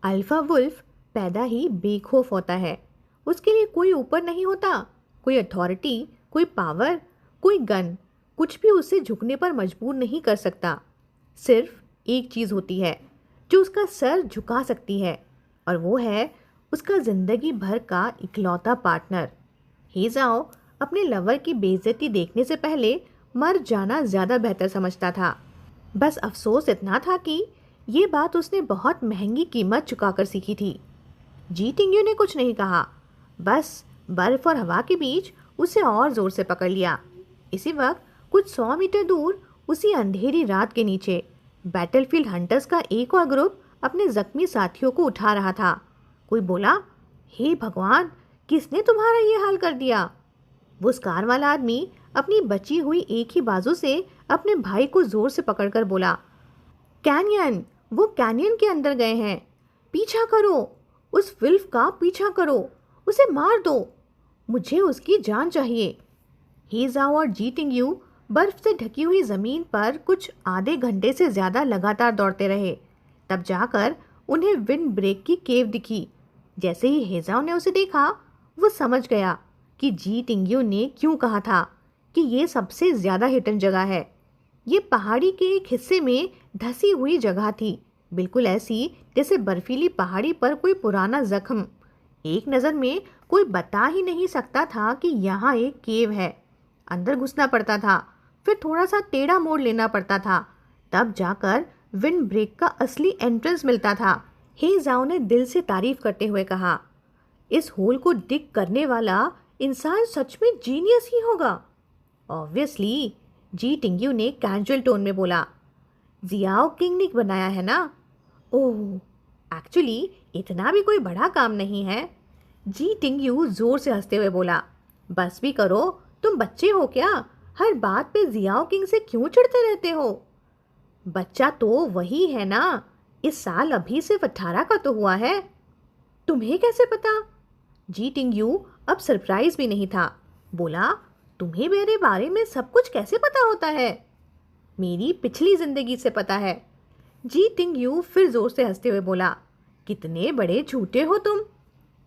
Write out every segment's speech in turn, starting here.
Alpha wolf पैदा ही बेखौफ होता है। उसके लिए कोई ऊपर नहीं होता, कोई अथॉरिटी, कोई पावर, कोई गन, कुछ भी उसे झुकने पर मजबूर नहीं कर सकता। सिर्फ एक चीज़ होती है जो उसका सर झुका सकती है, और वो है उसका जिंदगी भर का इकलौता पार्टनर। ही जाओ अपने लवर की बेइज्जती देखने से पहले मर जाना ज़्यादा बेहतर समझता था। बस अफसोस इतना था कि ये बात उसने बहुत महंगी कीमत चुकाकर सीखी थी। जी टिंग्यू ने कुछ नहीं कहा, बस बर्फ और हवा के बीच उसे और जोर से पकड़ लिया। इसी वक्त कुछ 100 मीटर दूर उसी अंधेरी रात के नीचे बैटलफील्ड हंटर्स का एक और ग्रुप अपने जख्मी साथियों को उठा रहा था। कोई बोला, हे भगवान, किसने तुम्हारा ये हाल कर दिया? वो स्कार वाला आदमी अपनी बची हुई एक ही बाजू से अपने भाई को जोर से पकड़कर बोला, कैनियन, वो कैनियन के अंदर गए हैं। पीछा करो, उस विल्फ का पीछा करो, उसे मार दो, मुझे उसकी जान चाहिए। हेजाओ और जी टिंग्यू बर्फ से ढकी हुई जमीन पर कुछ आधे घंटे से ज्यादा लगातार दौड़ते रहे। तब जाकर उन्हें विंड ब्रेक की केव दिखी। जैसे ही हेजाओ ने उसे देखा, वो समझ गया कि जी टिंग्यू ने क्यों कहा था कि ये सबसे ज्यादा हिडन जगह है। ये पहाड़ी के एक हिस्से में धसी हुई जगह थी, बिल्कुल ऐसी जैसे बर्फीली पहाड़ी पर कोई पुराना जख्म। एक नज़र में कोई बता ही नहीं सकता था कि यहाँ एक केव है। अंदर घुसना पड़ता था, फिर थोड़ा सा टेढ़ा मोड़ लेना पड़ता था, तब जाकर विंड ब्रेक का असली एंट्रेंस मिलता था। हे जाओ ने दिल से तारीफ करते हुए कहा, इस होल को डिग करने वाला इंसान सच में जीनियस ही होगा। ऑब्वियसली, जी टिंग्यू ने कैजुअल टोन में बोला, जियाओ किंग ने बनाया है ना? ओह, एक्चुअली इतना भी कोई बड़ा काम नहीं है। जी टिंग्यू जोर से हंसते हुए बोला, बस भी करो, तुम बच्चे हो क्या? हर बात पे जियाओ किंग से क्यों चिढ़ते रहते हो? बच्चा तो वही है ना, इस साल अभी सिर्फ 18 का तो हुआ है। तुम्हें कैसे पता? जी टिंग्यू अब सरप्राइज भी नहीं था। बोला, तुम्हें मेरे बारे में सब कुछ कैसे पता होता है? मेरी पिछली जिंदगी से पता है। जी टिंग्यू फिर जोर से हंसते हुए बोला, कितने बड़े झूठे हो तुम।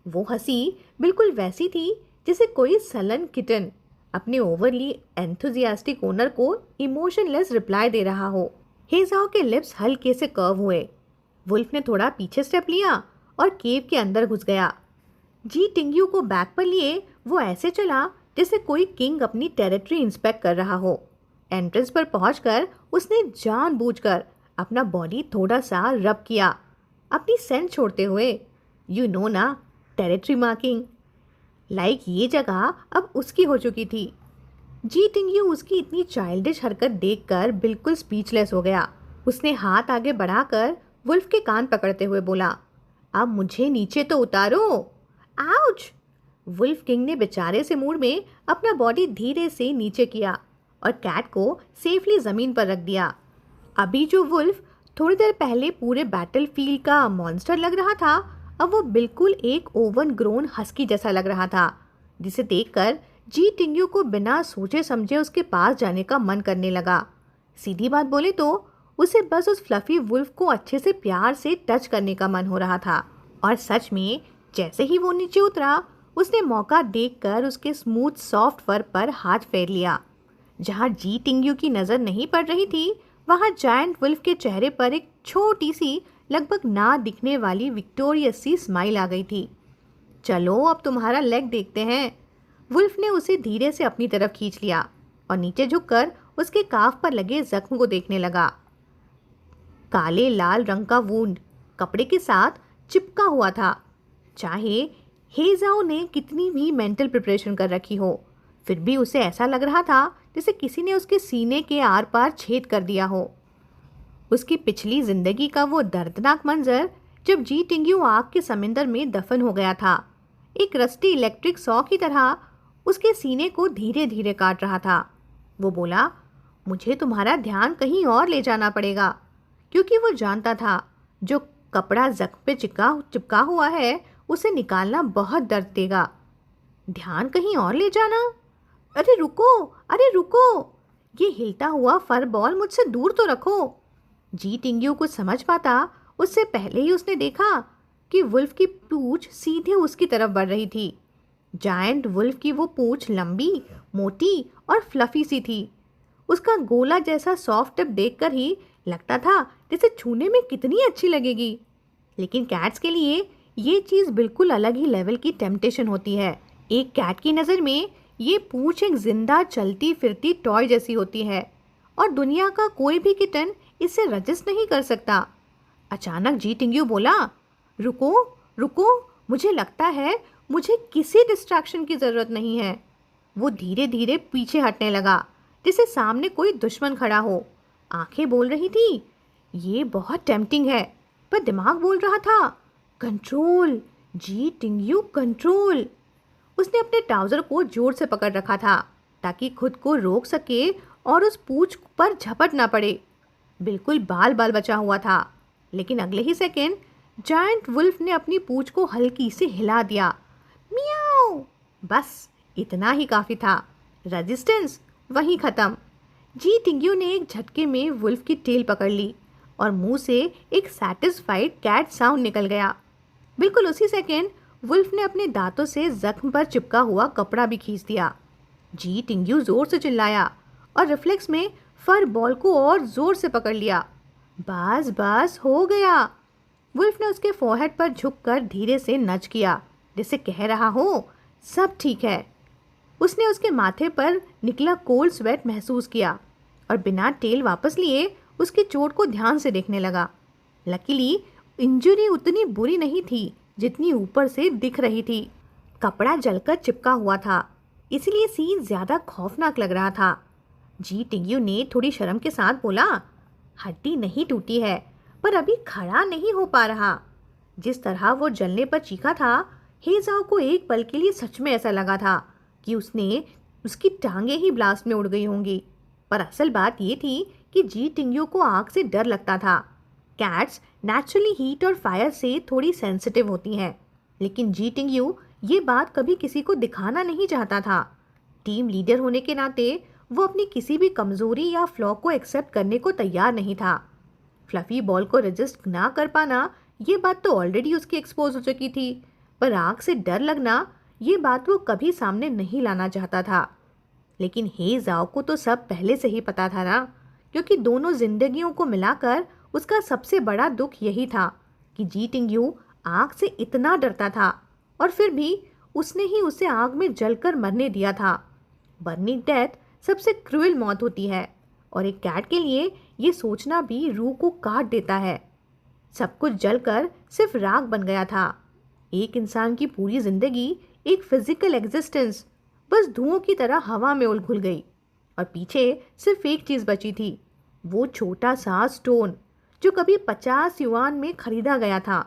वो हंसी बिल्कुल वैसी थी जैसे कोई सलन किटन अपने ओवरली एंथुजियास्टिक ओनर को इमोशनलेस रिप्लाई दे रहा हो। हेजाओ के लिप्स हल्के से कर्व हुए। वुल्फ ने थोड़ा पीछे स्टेप लिया और केव के अंदर घुस गया। जी टिंग्यू को बैक पर लिए वो ऐसे चला जैसे कोई किंग अपनी टेरिटरी इंस्पेक्ट कर रहा हो। एंट्रेंस पर पहुंचकर उसने जानबूझकर अपना बॉडी थोड़ा सा रब किया, अपनी सेंट छोड़ते हुए। यू नो ना, टेरिटरी मार्किंग। लाइक ये जगह अब उसकी हो चुकी थी। जी टिंग्यू उसकी इतनी चाइल्डिश हरकत देखकर बिल्कुल स्पीचलेस हो गया। उसने हाथ आगे बढ़ाकर वुल्फ के कान पकड़ते हुए बोला, अब मुझे नीचे तो उतारो। आउच! वुल्फ किंग ने बेचारे से मूड में अपना बॉडी धीरे से नीचे किया और कैट को सेफली जमीन पर रख दिया। अभी जो वुल्फ थोड़ी देर पहले पूरे बैटलफील्ड का मॉन्स्टर लग रहा था, अब वो बिल्कुल एक ओवन ग्रोन हस्की जैसा लग रहा था, जिसे देखकर जी टिंग्यू को बिना सोचे समझे उसके पास जाने का मन करने लगा। सीधी बात बोले तो उसे बस उस फ्लफी वुल्फ को अच्छे से प्यार से टच करने का मन हो रहा था। और सच में जैसे ही वो नीचे उतरा, उसने मौका देखकर उसके स्मूथ सॉफ्ट फर पर हाथ फेर लिया। जहाँ जी टिंग्यू की नज़र नहीं पड़ रही थी, वहाँ जायंट वुल्फ के चेहरे पर एक छोटी सी, लगभग ना दिखने वाली विक्टोरियस सी स्माइल आ गई थी। चलो अब तुम्हारा लेग देखते हैं। वुल्फ ने उसे धीरे से अपनी तरफ खींच लिया और नीचे झुककर उसके काफ पर लगे जख्म को देखने लगा। काले लाल रंग का वूंड कपड़े के साथ चिपका हुआ था। चाहे हेजाओ ने कितनी भी मेंटल प्रिपरेशन कर रखी हो, फिर भी उसे ऐसा लग रहा था जैसे किसी ने उसके सीने के आर पार छेद कर दिया हो। उसकी पिछली जिंदगी का वो दर्दनाक मंजर जब जी टिंग्यू आग के समंदर में दफन हो गया था, एक रस्टी इलेक्ट्रिक सॉ की तरह उसके सीने को धीरे धीरे काट रहा था। वो बोला, मुझे तुम्हारा ध्यान कहीं और ले जाना पड़ेगा, क्योंकि वो जानता था जो कपड़ा जख्म पे चिपका हुआ है उसे निकालना बहुत दर्द देगा। ध्यान कहीं और ले जाना? अरे रुको, अरे रुको, ये हिलता हुआ फर बॉल मुझसे दूर तो रखो। जी टिंग्यू कुछ समझ पाता उससे पहले ही उसने देखा कि वुल्फ की पूंछ सीधे उसकी तरफ बढ़ रही थी। जायंट वुल्फ की वो पूंछ लंबी, मोटी और फ्लफी सी थी। उसका गोला जैसा सॉफ्ट टिप देखकर ही लगता था जैसे छूने में कितनी अच्छी लगेगी। लेकिन कैट्स के लिए ये चीज़ बिल्कुल अलग ही लेवल की टेम्पटेशन होती है। एक कैट की नज़र में ये पूंछ एक जिंदा चलती फिरती टॉय जैसी होती है और दुनिया का कोई भी किटन इससे रजिस्ट नहीं कर सकता। अचानक जी टिंग्यू बोला, रुको रुको, मुझे लगता है मुझे किसी डिस्ट्रैक्शन की ज़रूरत नहीं है। वो धीरे धीरे पीछे हटने लगा, जैसे सामने कोई दुश्मन खड़ा हो। आंखें बोल रही थी ये बहुत टेम्पटिंग है, पर दिमाग बोल रहा था कंट्रोल, जी टिंग्यू कंट्रोल। उसने अपने ट्राउजर को जोर से पकड़ रखा था ताकि खुद को रोक सके और उस पूंछ पर झपट ना पड़े। बिल्कुल बाल बाल बचा हुआ था, लेकिन अगले ही सेकंड जायंट वुल्फ ने अपनी पूंछ को हल्की से हिला दिया। मियाओ! बस इतना ही काफी था। रेजिस्टेंस वहीं खत्म। जी टिंग्यू ने एक झटके में वुल्फ की टेल पकड़ ली और मुंह से एक सैटिस्फाइड कैट साउंड निकल गया। बिल्कुल उसी सेकंड वुल्फ ने अपने दांतों से जख्म पर चिपका हुआ कपड़ा भी खींच दिया। जी टिंग्यू जोर से चिल्लाया और रिफ्लेक्स में फर बॉल को और जोर से पकड़ लिया। बस बस हो गया। वुल्फ ने उसके फोरहेड पर झुककर धीरे से नच किया, जैसे कह रहा हो सब ठीक है। उसने उसके माथे पर निकला कोल्ड स्वेट महसूस किया और बिना टेल वापस लिए उसकी चोट को ध्यान से देखने लगा। लकीली इंजरी उतनी बुरी नहीं थी जितनी ऊपर से दिख रही थी। कपड़ा जलकर चिपका हुआ था, इसलिए सीन ज्यादा खौफनाक लग रहा था। जी टिंग्यू ने थोड़ी शर्म के साथ बोला, हड्डी नहीं टूटी है, पर अभी खड़ा नहीं हो पा रहा। जिस तरह वो जलने पर चीखा था, हेजाओ को एक पल के लिए सच में ऐसा लगा था कि उसकी टांगें ही ब्लास्ट में उड़ गई होंगी। पर असल बात ये थी कि जी टिंग्यू को आग से डर लगता था। कैट्स नेचुरली हीट और फायर से थोड़ी सेंसिटिव होती हैं, लेकिन जी टिंग्यू ये बात कभी किसी को दिखाना नहीं चाहता था। टीम लीडर होने के नाते वो अपनी किसी भी कमजोरी या फ्लॉ को एक्सेप्ट करने को तैयार नहीं था। फ्लफी बॉल को रजिस्ट ना कर पाना ये बात तो ऑलरेडी उसकी एक्सपोज हो चुकी थी, पर आग से डर लगना ये बात वो कभी सामने नहीं लाना चाहता था। लेकिन हे जाओ को तो सब पहले से ही पता था ना, क्योंकि दोनों जिंदगियों को मिलाकर उसका सबसे बड़ा दुख यही था कि जी टिंग्यू आग से इतना डरता था और फिर भी उसने ही उसे आग में जलकर मरने दिया था। बर्निंग डेथ सबसे क्रूएल मौत होती है और एक कैट के लिए ये सोचना भी रूह को काट देता है। सब कुछ जलकर सिर्फ राख बन गया था। एक इंसान की पूरी जिंदगी, एक फिजिकल एग्जिस्टेंस बस धुओं की तरह हवा में उलझ गई और पीछे सिर्फ एक चीज बची थी, वो छोटा सा स्टोन जो कभी 50 युआन में खरीदा गया था।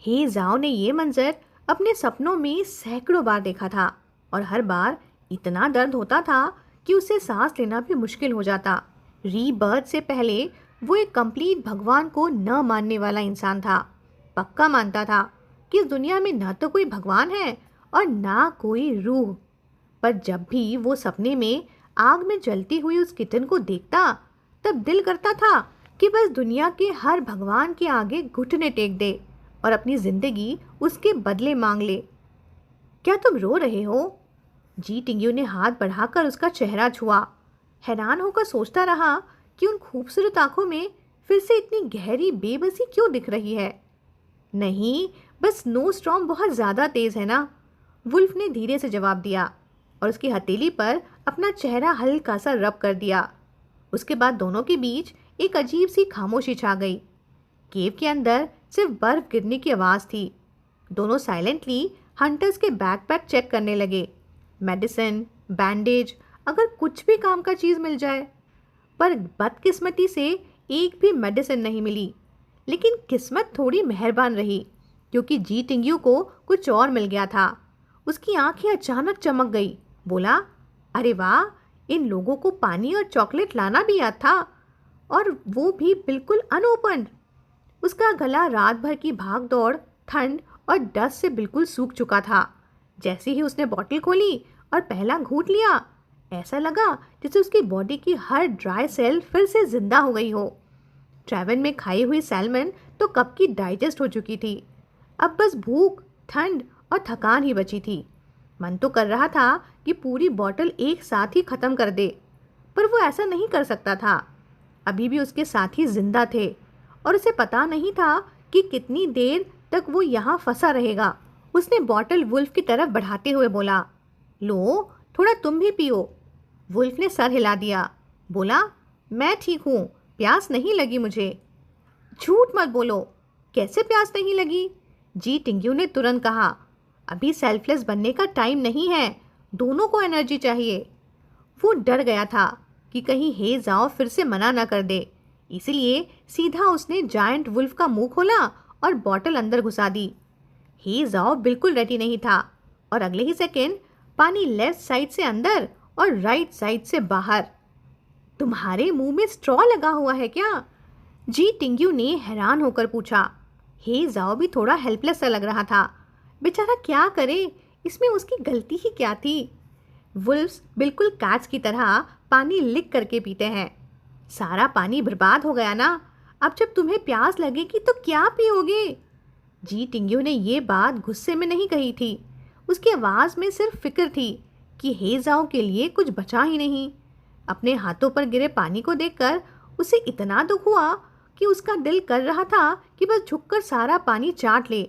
हे जाओ ने ये मंजर अपने सपनों में सैकड़ों बार देखा था और हर बार इतना दर्द होता था कि उसे सांस लेना भी मुश्किल हो जाता। रीबर्थ से पहले वो एक कंप्लीट भगवान को न मानने वाला इंसान था। पक्का मानता था कि इस दुनिया में न तो कोई भगवान है और ना कोई रूह। पर जब भी वो सपने में आग में जलती हुई उस किटन को देखता, तब दिल करता था कि बस दुनिया के हर भगवान के आगे घुटने टेक दे और अपनी जिंदगी उसके बदले मांग ले। क्या तुम रो रहे हो? जी टिंग्यू ने हाथ बढ़ाकर उसका चेहरा छुआ। हैरान होकर सोचता रहा कि उन खूबसूरत आंखों में फिर से इतनी गहरी बेबसी क्यों दिख रही है। नहीं, बस स्नो स्टॉर्म बहुत ज्यादा तेज है ना, वुल्फ ने धीरे से जवाब दिया और उसकी हथेली पर अपना चेहरा हल्का सा रब कर दिया। उसके बाद दोनों के बीच एक अजीब सी खामोशी छा गई। केव के अंदर सिर्फ बर्फ गिरने की आवाज़ थी। दोनों साइलेंटली हंटर्स के बैकपैक चेक करने लगे। मेडिसिन, बैंडेज, अगर कुछ भी काम का चीज़ मिल जाए। पर बदकिस्मती से एक भी मेडिसिन नहीं मिली। लेकिन किस्मत थोड़ी मेहरबान रही, क्योंकि जी टिंग्यू को कुछ और मिल गया था। उसकी आंखें अचानक चमक गई। बोला, अरे वाह, इन लोगों को पानी और चॉकलेट लाना भी याद था, और वो भी बिल्कुल अनओपन्ड। उसका गला रात भर की भाग दौड़, ठंड और डस्ट से बिल्कुल सूख चुका था। जैसे ही उसने बॉटल खोली और पहला घूंट लिया, ऐसा लगा जैसे उसकी बॉडी की हर ड्राई सेल फिर से जिंदा हो गई हो। ट्रेवन में खाई हुई सैल्मन तो कब की डाइजेस्ट हो चुकी थी। अब बस भूख, ठंड और थकान ही बची थी। मन तो कर रहा था कि पूरी बॉटल एक साथ ही खत्म कर दे, पर वो ऐसा नहीं कर सकता था। अभी भी उसके साथी जिंदा थे और उसे पता नहीं था कि कितनी देर तक वो यहाँ फंसा रहेगा। उसने बॉटल वुल्फ की तरफ बढ़ाते हुए बोला, लो, थोड़ा तुम भी पियो। वुल्फ ने सर हिला दिया, बोला, मैं ठीक हूँ, प्यास नहीं लगी मुझे। झूठ मत बोलो, कैसे प्यास नहीं लगी? जी टिंग्यू ने तुरंत कहा, अभी सेल्फलेस बनने का टाइम नहीं है, दोनों को एनर्जी चाहिए। वो डर गया था कि कहीं हे जाओ फिर से मना ना कर दे, इसलिए सीधा उसने जायंट वुल्फ का मुंह खोला और बॉटल अंदर घुसा दी। हे जाओ बिल्कुल रेडी नहीं था और अगले ही सेकेंड पानी लेफ्ट साइड से अंदर और राइट साइड से बाहर। तुम्हारे मुंह में स्ट्रॉ लगा हुआ है क्या? जी टिंग्यू ने हैरान होकर पूछा। हे जाओ भी थोड़ा हेल्पलेस सा लग रहा था। बेचारा क्या करे, इसमें उसकी गलती ही क्या थी? वुल्व्स बिल्कुल कैट्स की तरह पानी लिक करके पीते हैं। सारा पानी बर्बाद हो गया ना, अब जब तुम्हें प्यास लगेगी तो क्या पियोगे? जी टिंग्यू ने ये बात गुस्से में नहीं कही थी, उसकी आवाज़ में सिर्फ फिक्र थी कि हे जाओ के लिए कुछ बचा ही नहीं। अपने हाथों पर गिरे पानी को देखकर उसे इतना दुख हुआ कि उसका दिल कर रहा था कि बस झुककर सारा पानी चाट ले,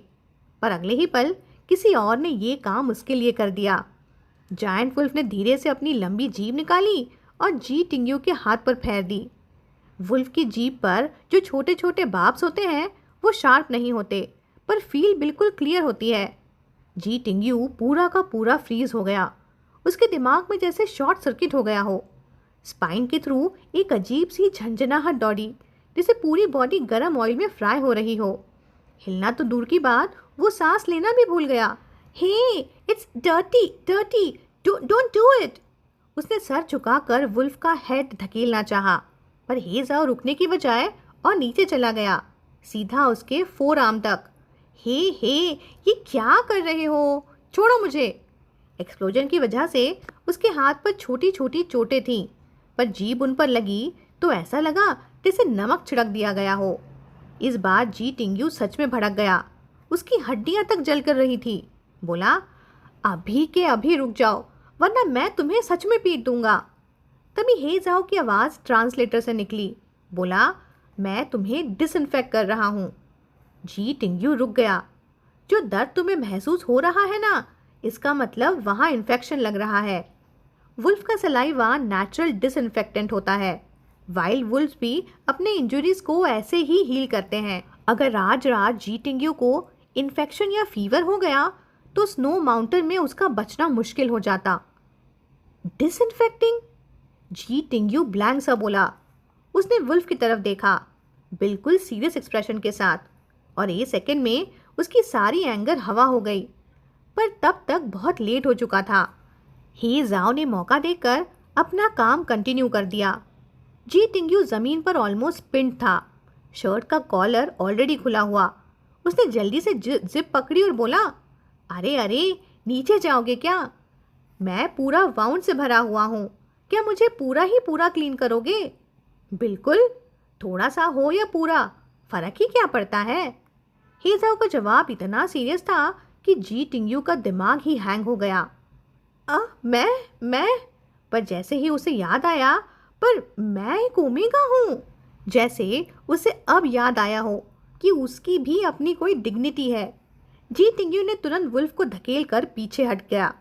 पर अगले ही पल किसी और ने ये काम उसके लिए कर दिया। जायंट वुल्फ ने धीरे से अपनी लंबी जीभ निकाली और जी टिंग्यू के हाथ पर फेर दी। वुल्फ की जीभ पर जो छोटे छोटे बार्ब्स होते हैं वो शार्प नहीं होते, पर फील बिल्कुल क्लियर होती है। जी टिंग्यू पूरा का पूरा फ्रीज हो गया, उसके दिमाग में जैसे शॉर्ट सर्किट हो गया हो। स्पाइन के थ्रू एक अजीब सी झंझनाहट दौड़ी, जैसे पूरी बॉडी गर्म ऑयल में फ्राई हो रही हो। हिलना तो दूर की बात, वो सांस लेना भी भूल गया। Hey, it's dirty, dirty, don't do it. उसने सर झुकाकर वुल्फ का हेड धकेलना चाहा, पर हे जाओ रुकने की बजाय और नीचे चला गया, सीधा उसके फोर आर्म तक। हे, ये क्या कर रहे हो? छोड़ो मुझे। एक्सप्लोजन की वजह से उसके हाथ पर छोटी छोटी चोटें थीं, पर जीभ उन पर लगी तो ऐसा लगा जैसे नमक छिड़क दिया गया हो। इस बार जी टिंग्यू सच में भड़क गया, उसकी हड्डियां तक जल कर रही थी। बोला, अभी के अभी रुक जाओ, वरना मैं तुम्हें सच में पीट दूंगा। तभी हे जाओ की आवाज़ ट्रांसलेटर से निकली, बोला, मैं तुम्हें डिसइंफेक्ट कर रहा हूँ। जी टिंग्यू रुक गया। जो दर्द तुम्हें महसूस हो रहा है ना, इसका मतलब वहाँ इन्फेक्शन लग रहा है। वुल्फ का सलाइवा नेचुरल डिसइंफेक्टेंट होता है। वाइल्ड वुल्फ्स भी अपने इंजरीज को ऐसे ही हील करते हैं। अगर राज जी टिंग्यू को इन्फेक्शन या फीवर हो गया तो स्नो माउंटेन में उसका बचना मुश्किल हो जाता। डिसइंफेक्टिंग? जी टिंग्यू ब्लैंक सा बोला। उसने वुल्फ की तरफ देखा, बिल्कुल सीरियस एक्सप्रेशन के साथ, और एक सेकंड में उसकी सारी एंगर हवा हो गई। पर तब तक बहुत लेट हो चुका था। हे जाओ ने मौका देकर अपना काम कंटिन्यू कर दिया। जी टिंग्यू जमीन पर ऑलमोस्ट पिंड था, शर्ट का कॉलर ऑलरेडी खुला हुआ। उसने जल्दी से जिप पकड़ी और बोला, अरे अरे, नीचे जाओगे क्या? मैं पूरा वाउंड से भरा हुआ हूँ, क्या मुझे पूरा ही पूरा क्लीन करोगे? बिल्कुल, थोड़ा सा हो या पूरा, फर्क ही क्या पड़ता है। हेजाओ का जवाब इतना सीरियस था कि जी टिंग्यू का दिमाग ही हैंग हो गया। मैं पर जैसे ही उसे याद आया, पर मैं एक ओमेगा हूँ, जैसे उसे अब याद आया हो कि उसकी भी अपनी कोई डिग्निटी है। जी टिंग्यू ने तुरंत वुल्फ को धकेल कर पीछे हट गया।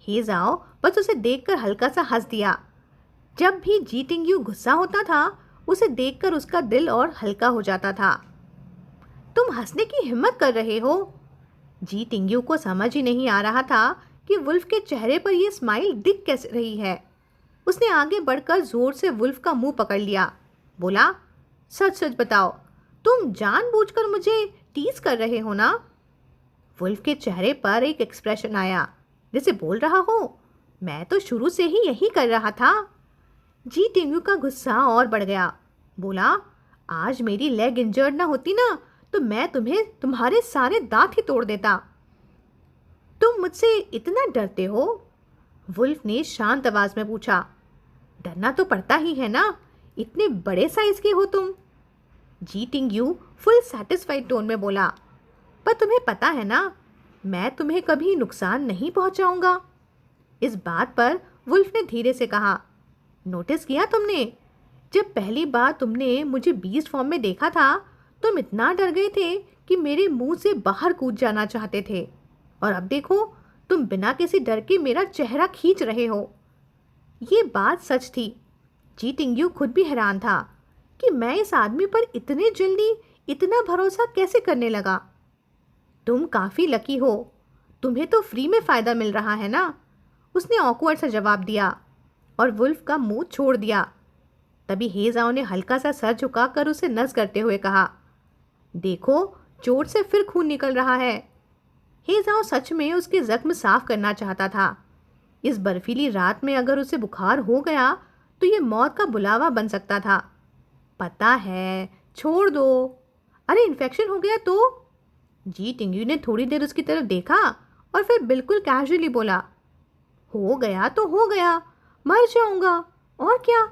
हेजाओ बस उसे देखकर हल्का सा हंस दिया। जब भी जी टिंग्यू गुस्सा होता था, उसे देखकर उसका दिल और हल्का हो जाता था। तुम हंसने की हिम्मत कर रहे हो? जी टिंग्यू को समझ ही नहीं आ रहा था कि वुल्फ के चेहरे पर यह स्माइल दिख कैसे रही है। उसने आगे बढ़कर जोर से वुल्फ का मुंह पकड़ लिया, बोला, सच सच बताओ, तुम जानबूझकर मुझे टीज कर रहे हो ना? वुल्फ के चेहरे पर एक एक्सप्रेशन आया, जैसे बोल रहा हो, मैं तो शुरू से ही यही कर रहा था। जी टिंग्यू का गुस्सा और बढ़ गया। बोला, आज मेरी लेग इंजर्ड ना होती ना, तो मैं तुम्हें तुम्हारे सारे दांत ही तोड़ देता। तुम मुझसे इतना डरते हो? वुल्फ ने शांत आवाज में पूछा। डरना तो पड़ता ही है ना, इतने बड़े साइज के हो तुम। जी टिंग्यू फुल सेटिस्फाइड टोन में बोला, पर तुम्हें पता है ना, मैं तुम्हें कभी नुकसान नहीं पहुंचाऊंगा। इस बात पर वुल्फ ने धीरे से कहा, नोटिस किया तुमने, जब पहली बार तुमने मुझे बीस्ट फॉर्म में देखा था, तुम इतना डर गए थे कि मेरे मुंह से बाहर कूद जाना चाहते थे, और अब देखो तुम बिना किसी डर के मेरा चेहरा खींच रहे हो। ये बात सच थी। जी टिंग्यू खुद भी हैरान था कि मैं इस आदमी पर इतने जल्दी इतना भरोसा कैसे करने लगा। तुम काफ़ी लकी हो, तुम्हें तो फ्री में फ़ायदा मिल रहा है ना, उसने ऑकवर्ड सा जवाब दिया और वुल्फ का मुंह छोड़ दिया। तभी हेजाओ ने हल्का सा सर झुकाकर उसे नज़ करते हुए कहा, देखो चोट से फिर खून निकल रहा है। हेजाओ सच में उसके जख्म साफ करना चाहता था। इस बर्फीली रात में अगर उसे बुखार हो गया तो ये मौत का बुलावा बन सकता था। पता है, छोड़ दो। अरे इन्फेक्शन हो गया तो? जी टिंग्यू ने थोड़ी देर उसकी तरफ देखा और फिर बिल्कुल कैजुअली बोला, हो गया तो हो गया, मर जाऊंगा और क्या।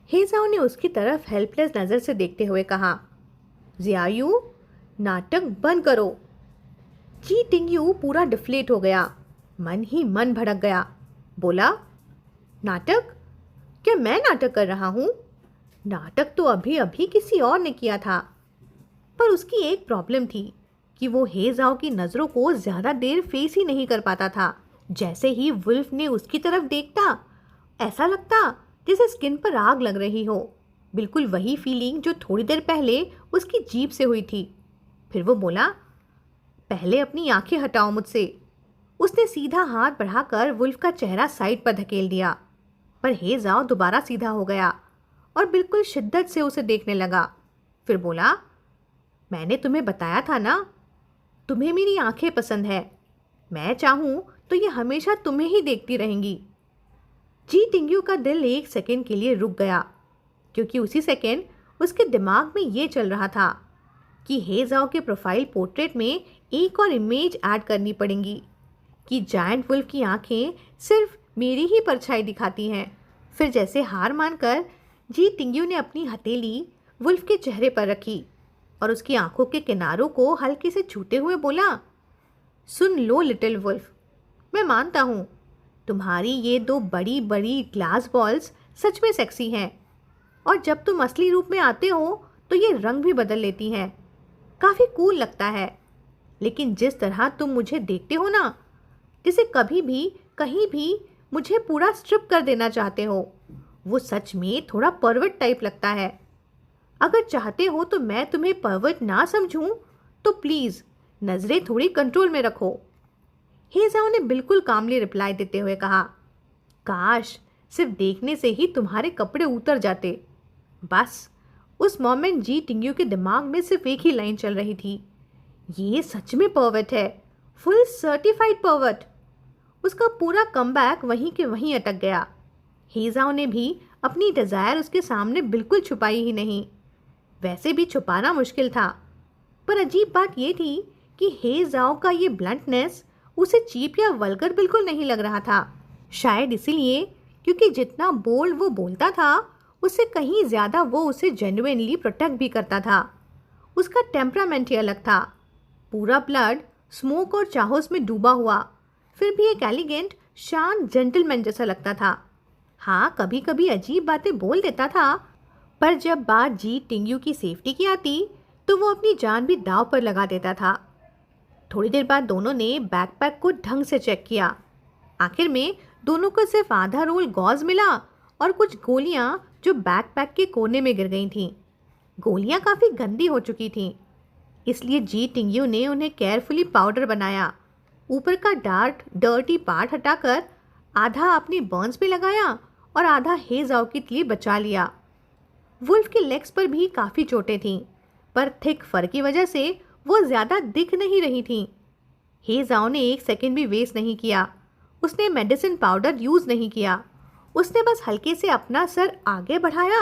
हेजाओ ने उसकी तरफ हेल्पलेस नज़र से देखते हुए कहा, जियायू नाटक बंद करो। जी टिंग्यू पूरा डिफ्लेट हो गया, मन ही मन भड़क गया। बोला, नाटक? क्या मैं नाटक कर रहा हूँ? नाटक तो अभी अभी किसी और ने किया था। पर उसकी एक प्रॉब्लम थी कि वो हेजाओ की नज़रों को ज़्यादा देर फेस ही नहीं कर पाता था। जैसे ही वुल्फ ने उसकी तरफ देखता, ऐसा लगता जैसे स्किन पर आग लग रही हो। बिल्कुल वही फीलिंग जो थोड़ी देर पहले उसकी जीभ से हुई थी। फिर वो बोला, पहले अपनी आंखें हटाओ मुझसे। उसने सीधा हाथ बढ़ाकर वुल्फ का चेहरा साइड पर धकेल दिया, पर हेजाओ दोबारा सीधा हो गया और बिल्कुल शिद्दत से उसे देखने लगा। फिर बोला, मैंने तुम्हें बताया था ना, तुम्हें मेरी आंखें पसंद है। मैं चाहूँ तो ये हमेशा तुम्हें ही देखती रहेंगी। जी टिंग्यू का दिल एक सेकंड के लिए रुक गया, क्योंकि उसी सेकंड उसके दिमाग में ये चल रहा था कि हेजाओ के प्रोफाइल पोर्ट्रेट में एक और इमेज ऐड करनी पड़ेगी कि जायंट वुल्फ की आंखें सिर्फ मेरी ही परछाई दिखाती हैं। फिर जैसे हार मानकर जी टिंग्यू ने अपनी हथेली वुल्फ के चेहरे पर रखी और उसकी आंखों के किनारों को हल्के से छूते हुए बोला, सुन लो लिटिल वुल्फ, मैं मानता हूँ तुम्हारी ये दो बड़ी बड़ी ग्लास बॉल्स सच में सेक्सी हैं, और जब तुम असली रूप में आते हो तो ये रंग भी बदल लेती हैं। काफ़ी कूल लगता है। लेकिन जिस तरह तुम मुझे देखते हो ना, जिसे कभी भी कहीं भी मुझे पूरा स्ट्रिप कर देना चाहते हो, वो सच में थोड़ा परवर्ट टाइप लगता है। अगर चाहते हो तो मैं तुम्हें परवर्ट ना समझूं तो प्लीज़ नज़रें थोड़ी कंट्रोल में रखो। हेजाओ ने बिल्कुल कामली रिप्लाई देते हुए कहा, काश सिर्फ देखने से ही तुम्हारे कपड़े उतर जाते। बस उस मोमेंट जी टिंग्यू के दिमाग में सिर्फ एक ही लाइन चल रही थी, ये सच में परवर्ट है, फुल सर्टिफाइड परवर्ट। उसका पूरा कमबैक वहीं के वहीं अटक गया। हेजाओ ने भी अपनी डिज़ायर उसके सामने बिल्कुल छुपाई ही नहीं। वैसे भी छुपाना मुश्किल था, पर अजीब बात यह थी कि हेजाओ का ये ब्लंटनेस उसे चीप या वल्गर बिल्कुल नहीं लग रहा था। शायद इसीलिए क्योंकि जितना बोल्ड वो बोलता था, उससे कहीं ज़्यादा वो उसे जेन्युइनली प्रोटेक्ट भी करता था। उसका टेम्परामेंट ही अलग था, पूरा ब्लड स्मोक और चाहोस में डूबा हुआ, फिर भी एक एलिगेंट शांत जेंटलमैन जैसा लगता था। हाँ, कभी कभी अजीब बातें बोल देता था, पर जब बात जी टिंग्यू की सेफ्टी की आती तो वो अपनी जान भी दांव पर लगा देता था। थोड़ी देर बाद दोनों ने बैकपैक को ढंग से चेक किया। आखिर में दोनों को सिर्फ आधा रोल गॉज मिला और कुछ गोलियां जो बैकपैक के कोने में गिर गई थीं। गोलियां काफ़ी गंदी हो चुकी थीं, इसलिए जी टिंग्यू ने उन्हें केयरफुली पाउडर बनाया। ऊपर का डर्टी पार्ट हटाकर आधा अपनी बर्न्स में लगाया और आधा हेजाओ के लिए बचा लिया। वुल्फ के लेग्स पर भी काफ़ी चोटें थीं, पर थिक फर की वजह से वो ज़्यादा दिख नहीं रही थीं। हेजाओ ने एक सेकंड भी वेस्ट नहीं किया। उसने मेडिसिन पाउडर यूज़ नहीं किया। उसने बस हल्के से अपना सर आगे बढ़ाया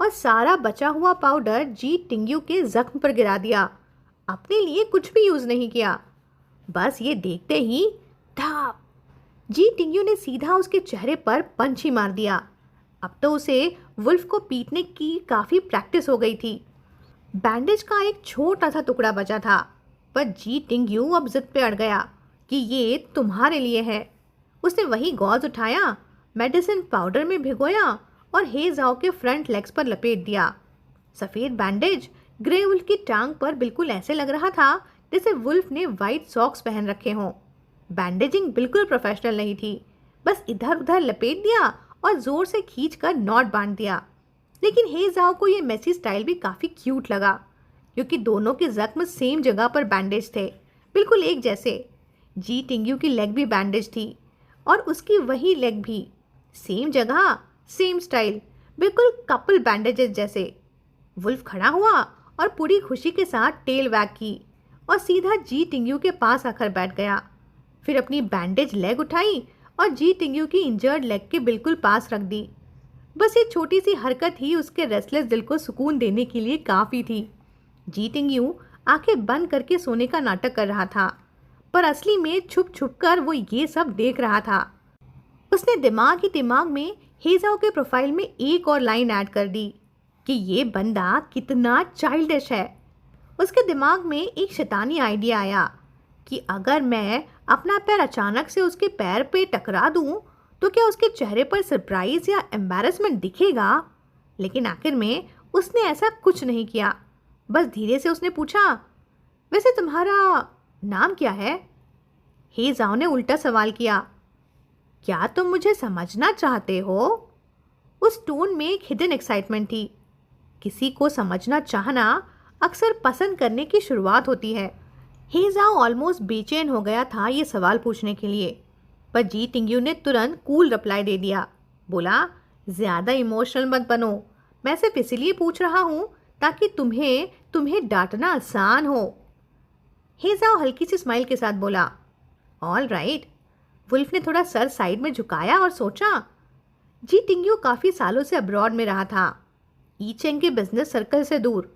और सारा बचा हुआ पाउडर जी टिंग्यू के जख्म पर गिरा दिया। अपने लिए कुछ भी यूज़ नहीं किया। बस ये देखते ही धाप, जी टिंग्यू ने सीधा उसके चेहरे पर पंच ही मार दिया। अब तो उसे वुल्फ को पीटने की काफ़ी प्रैक्टिस हो गई थी। बैंडेज का एक छोटा सा टुकड़ा बचा था, पर जी टिंगयू अब जिद पे अड़ गया कि ये तुम्हारे लिए है। उसने वही गॉज उठाया, मेडिसिन पाउडर में भिगोया और हे जाओ के फ्रंट लेग्स पर लपेट दिया। सफ़ेद बैंडेज ग्रे वुल्फ की टांग पर बिल्कुल ऐसे लग रहा था जैसे वुल्फ ने वाइट सॉक्स पहन रखे हों। बैंडेजिंग बिल्कुल प्रोफेशनल नहीं थी, बस इधर उधर लपेट दिया और ज़ोर से खींचकर नॉट बांध दिया। लेकिन हे जाओ को ये मेसी स्टाइल भी काफ़ी क्यूट लगा, क्योंकि दोनों के जख्म सेम जगह पर बैंडेज थे, बिल्कुल एक जैसे। जी टिंगयू की लेग भी बैंडेज थी और उसकी वही लेग भी, सेम जगह सेम स्टाइल, बिल्कुल कपल बैंडेजेस जैसे। वुल्फ खड़ा हुआ और पूरी खुशी के साथ टेल वैग की और सीधा जी टिंगयू के पास आकर बैठ गया। फिर अपनी बैंडेज लेग उठाई और जी टिंगयू की इंजर्ड लेग के बिल्कुल पास रख दी। बस ये छोटी सी हरकत ही उसके रेस्टलेस दिल को सुकून देने के लिए काफ़ी थी। जी टिंगयू आंखें बंद करके सोने का नाटक कर रहा था, पर असली में छुप छुप कर वो ये सब देख रहा था। उसने दिमाग ही दिमाग में हेजाओ के प्रोफाइल में एक और लाइन ऐड कर दी कि ये बंदा कितना चाइल्डिश है। उसके दिमाग में एक शैतानी आइडिया आया कि अगर मैं अपना पैर अचानक से उसके पैर पे टकरा दूं तो क्या उसके चेहरे पर सरप्राइज या एम्बैरेसमेंट दिखेगा। लेकिन आखिर में उसने ऐसा कुछ नहीं किया। बस धीरे से उसने पूछा, वैसे तुम्हारा नाम क्या है? हे जाओ ने उल्टा सवाल किया, क्या तुम मुझे समझना चाहते हो? उस टोन में एक हिडन एक्साइटमेंट थी। किसी को समझना चाहना अक्सर पसंद करने की शुरुआत होती है। हे जाओ ऑलमोस्ट बेचैन हो गया था ये सवाल पूछने के लिए, पर जी टिंगयू ने तुरंत कूल रिप्लाई दे दिया। बोला, ज़्यादा इमोशनल मत बनो, मैं सिर्फ इसलिए पूछ रहा हूँ ताकि तुम्हें डांटना आसान हो। हे जाओ हल्की सी स्माइल के साथ बोला, ऑल राइट। वुल्फ ने थोड़ा सर साइड में झुकाया और सोचा। जी टिंगयू काफ़ी सालों से अब्रॉड में रहा था, ई चेंग के बिजनेस सर्कल से दूर,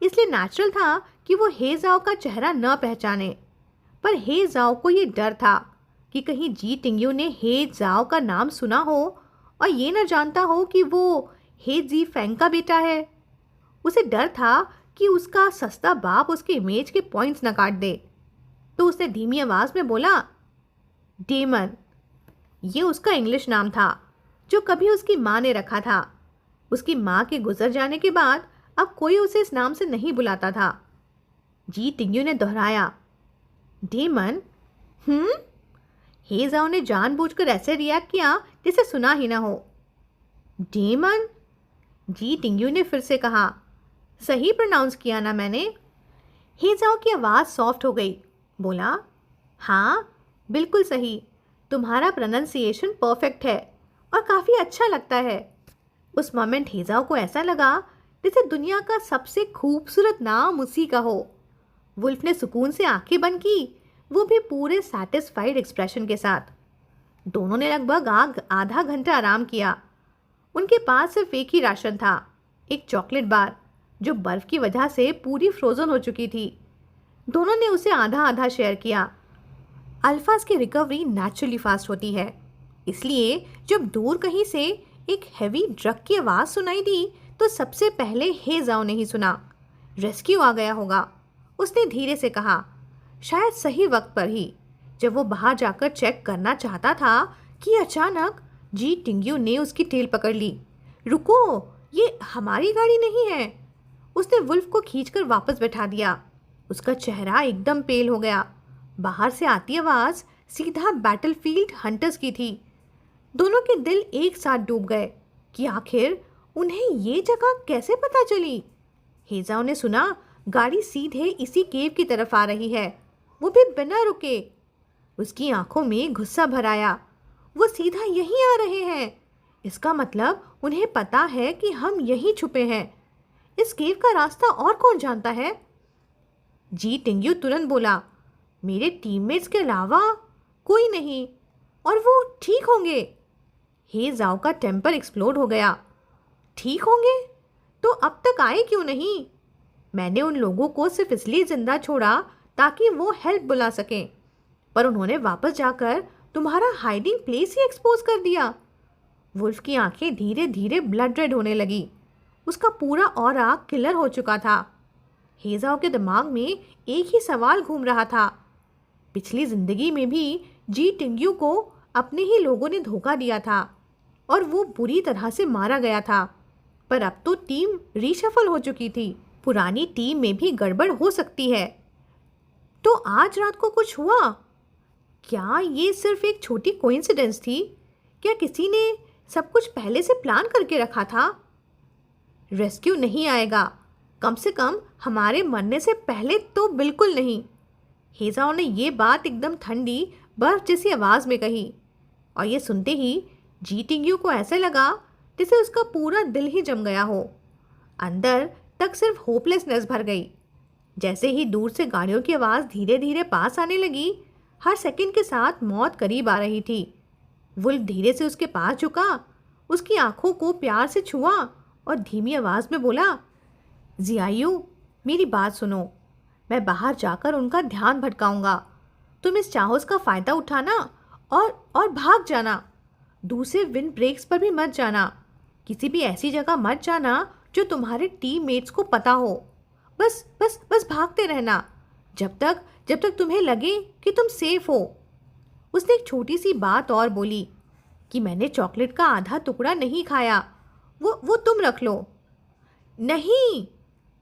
इसलिए नेचुरल था कि वो हे जाओ का चेहरा न पहचाने। पर हे जाओ को ये डर था कि कहीं जी टिंगयू ने हे जाओ का नाम सुना हो और ये न जानता हो कि वो हे जी फेंग का बेटा है। उसे डर था कि उसका सस्ता बाप उसके इमेज के पॉइंट्स न काट दे। तो उसने धीमी आवाज़ में बोला, डेमन। ये उसका इंग्लिश नाम था जो कभी उसकी माँ ने रखा था। उसकी माँ के गुजर जाने के बाद अब कोई उसे इस नाम से नहीं बुलाता था। जी टिंगयू ने दोहराया, डेमन? हे जाओ ने जानबूझकर ऐसे रिएक्ट किया जैसे सुना ही ना हो। डेमन? जी टिंगयू ने फिर से कहा, सही प्रोनाउंस किया ना मैंने? हे जाओ की आवाज़ सॉफ्ट हो गई। बोला, हाँ बिल्कुल सही, तुम्हारा प्रोनाउंसिएशन परफेक्ट है और काफ़ी अच्छा लगता है। उस मोमेंट हेजाओ को ऐसा लगा जैसे दुनिया का सबसे खूबसूरत नाम उसी का हो। वुल्फ ने सुकून से आंखें बंद की, वो भी पूरे सैटिस्फाइड एक्सप्रेशन के साथ। दोनों ने लगभग आधा घंटा आराम किया। उनके पास सिर्फ एक ही राशन था, एक चॉकलेट बार जो बर्फ़ की वजह से पूरी फ्रोज़न हो चुकी थी। दोनों ने उसे आधा आधा शेयर किया। अल्फाज की रिकवरी नेचुरली फास्ट होती है, इसलिए जब दूर कहीं से एक हैवी ड्रग की आवाज़ सुनाई दी तो सबसे पहले हे जाओ ने ही सुना। रेस्क्यू आ गया होगा, उसने धीरे से कहा, शायद सही वक्त पर ही। जब वो बाहर जाकर चेक करना चाहता था कि अचानक जी टिंगयू ने उसकी टेल पकड़ ली। रुको, ये हमारी गाड़ी नहीं है। उसने वुल्फ को खींचकर वापस बैठा दिया। उसका चेहरा एकदम पेल हो गया। बाहर से आती आवाज़ सीधा बैटलफील्ड हंटर्स की थी। दोनों के दिल एक साथ डूब गए कि आखिर उन्हें ये जगह कैसे पता चली। हेजाओ ने सुना गाड़ी सीधे इसी केव की तरफ आ रही है, वो भी बिना रुके। उसकी आंखों में गुस्सा भर आया। वो सीधा यहीं आ रहे हैं, इसका मतलब उन्हें पता है कि हम यहीं छुपे हैं। इस केव का रास्ता और कौन जानता है? जी टिंगयू तुरंत बोला, मेरे टीममेट्स के अलावा कोई नहीं, और वो ठीक होंगे। हे जाओ का टेम्पर एक्सप्लोड हो गया। ठीक होंगे? तो अब तक आए क्यों नहीं? मैंने उन लोगों को सिर्फ इसलिए जिंदा छोड़ा ताकि वो हेल्प बुला सकें, पर उन्होंने वापस जाकर तुम्हारा हाइडिंग प्लेस ही एक्सपोज कर दिया। वुल्फ की आंखें धीरे धीरे ब्लड रेड होने लगी। उसका पूरा ऑरा किलर हो चुका था। हेजाओ के दिमाग में एक ही सवाल घूम रहा था। पिछली जिंदगी में भी जी टिंग्यू को अपने ही लोगों ने धोखा दिया था और वो बुरी तरह से मारा गया था। पर अब तो टीम रीशफल हो चुकी थी। पुरानी टीम में भी गड़बड़ हो सकती है। तो आज रात को कुछ हुआ? क्या ये सिर्फ एक छोटी कोइंसिडेंस थी? क्या किसी ने सब कुछ पहले से प्लान करके रखा था? रेस्क्यू नहीं आएगा, कम से कम हमारे मरने से पहले तो बिल्कुल नहीं। हेजाओ ने ये बात एकदम ठंडी बर्फ जैसी आवाज़ में कही और ये सुनते ही जी टिंग्यू को ऐसे लगा जैसे उसका पूरा दिल ही जम गया हो। अंदर तक सिर्फ होपलेसनेस भर गई। जैसे ही दूर से गाड़ियों की आवाज़ धीरे धीरे पास आने लगी, हर सेकंड के साथ मौत करीब आ रही थी। वुल्फ धीरे से उसके पास झुका, उसकी आंखों को प्यार से छुआ और धीमी आवाज़ में बोला, जियायू, मेरी बात सुनो। मैं बाहर जाकर उनका ध्यान भटकाऊंगा। तुम इस चाहूस का फ़ायदा उठाना और भाग जाना। दूसरे विंड ब्रेक्स पर भी मत जाना। किसी भी ऐसी जगह मत जाना जो तुम्हारे टीममेट्स को पता हो। बस बस बस भागते रहना जब तक तुम्हें लगे कि तुम सेफ हो। उसने एक छोटी सी बात और बोली कि मैंने चॉकलेट का आधा टुकड़ा नहीं खाया, वो तुम रख लो। नहीं,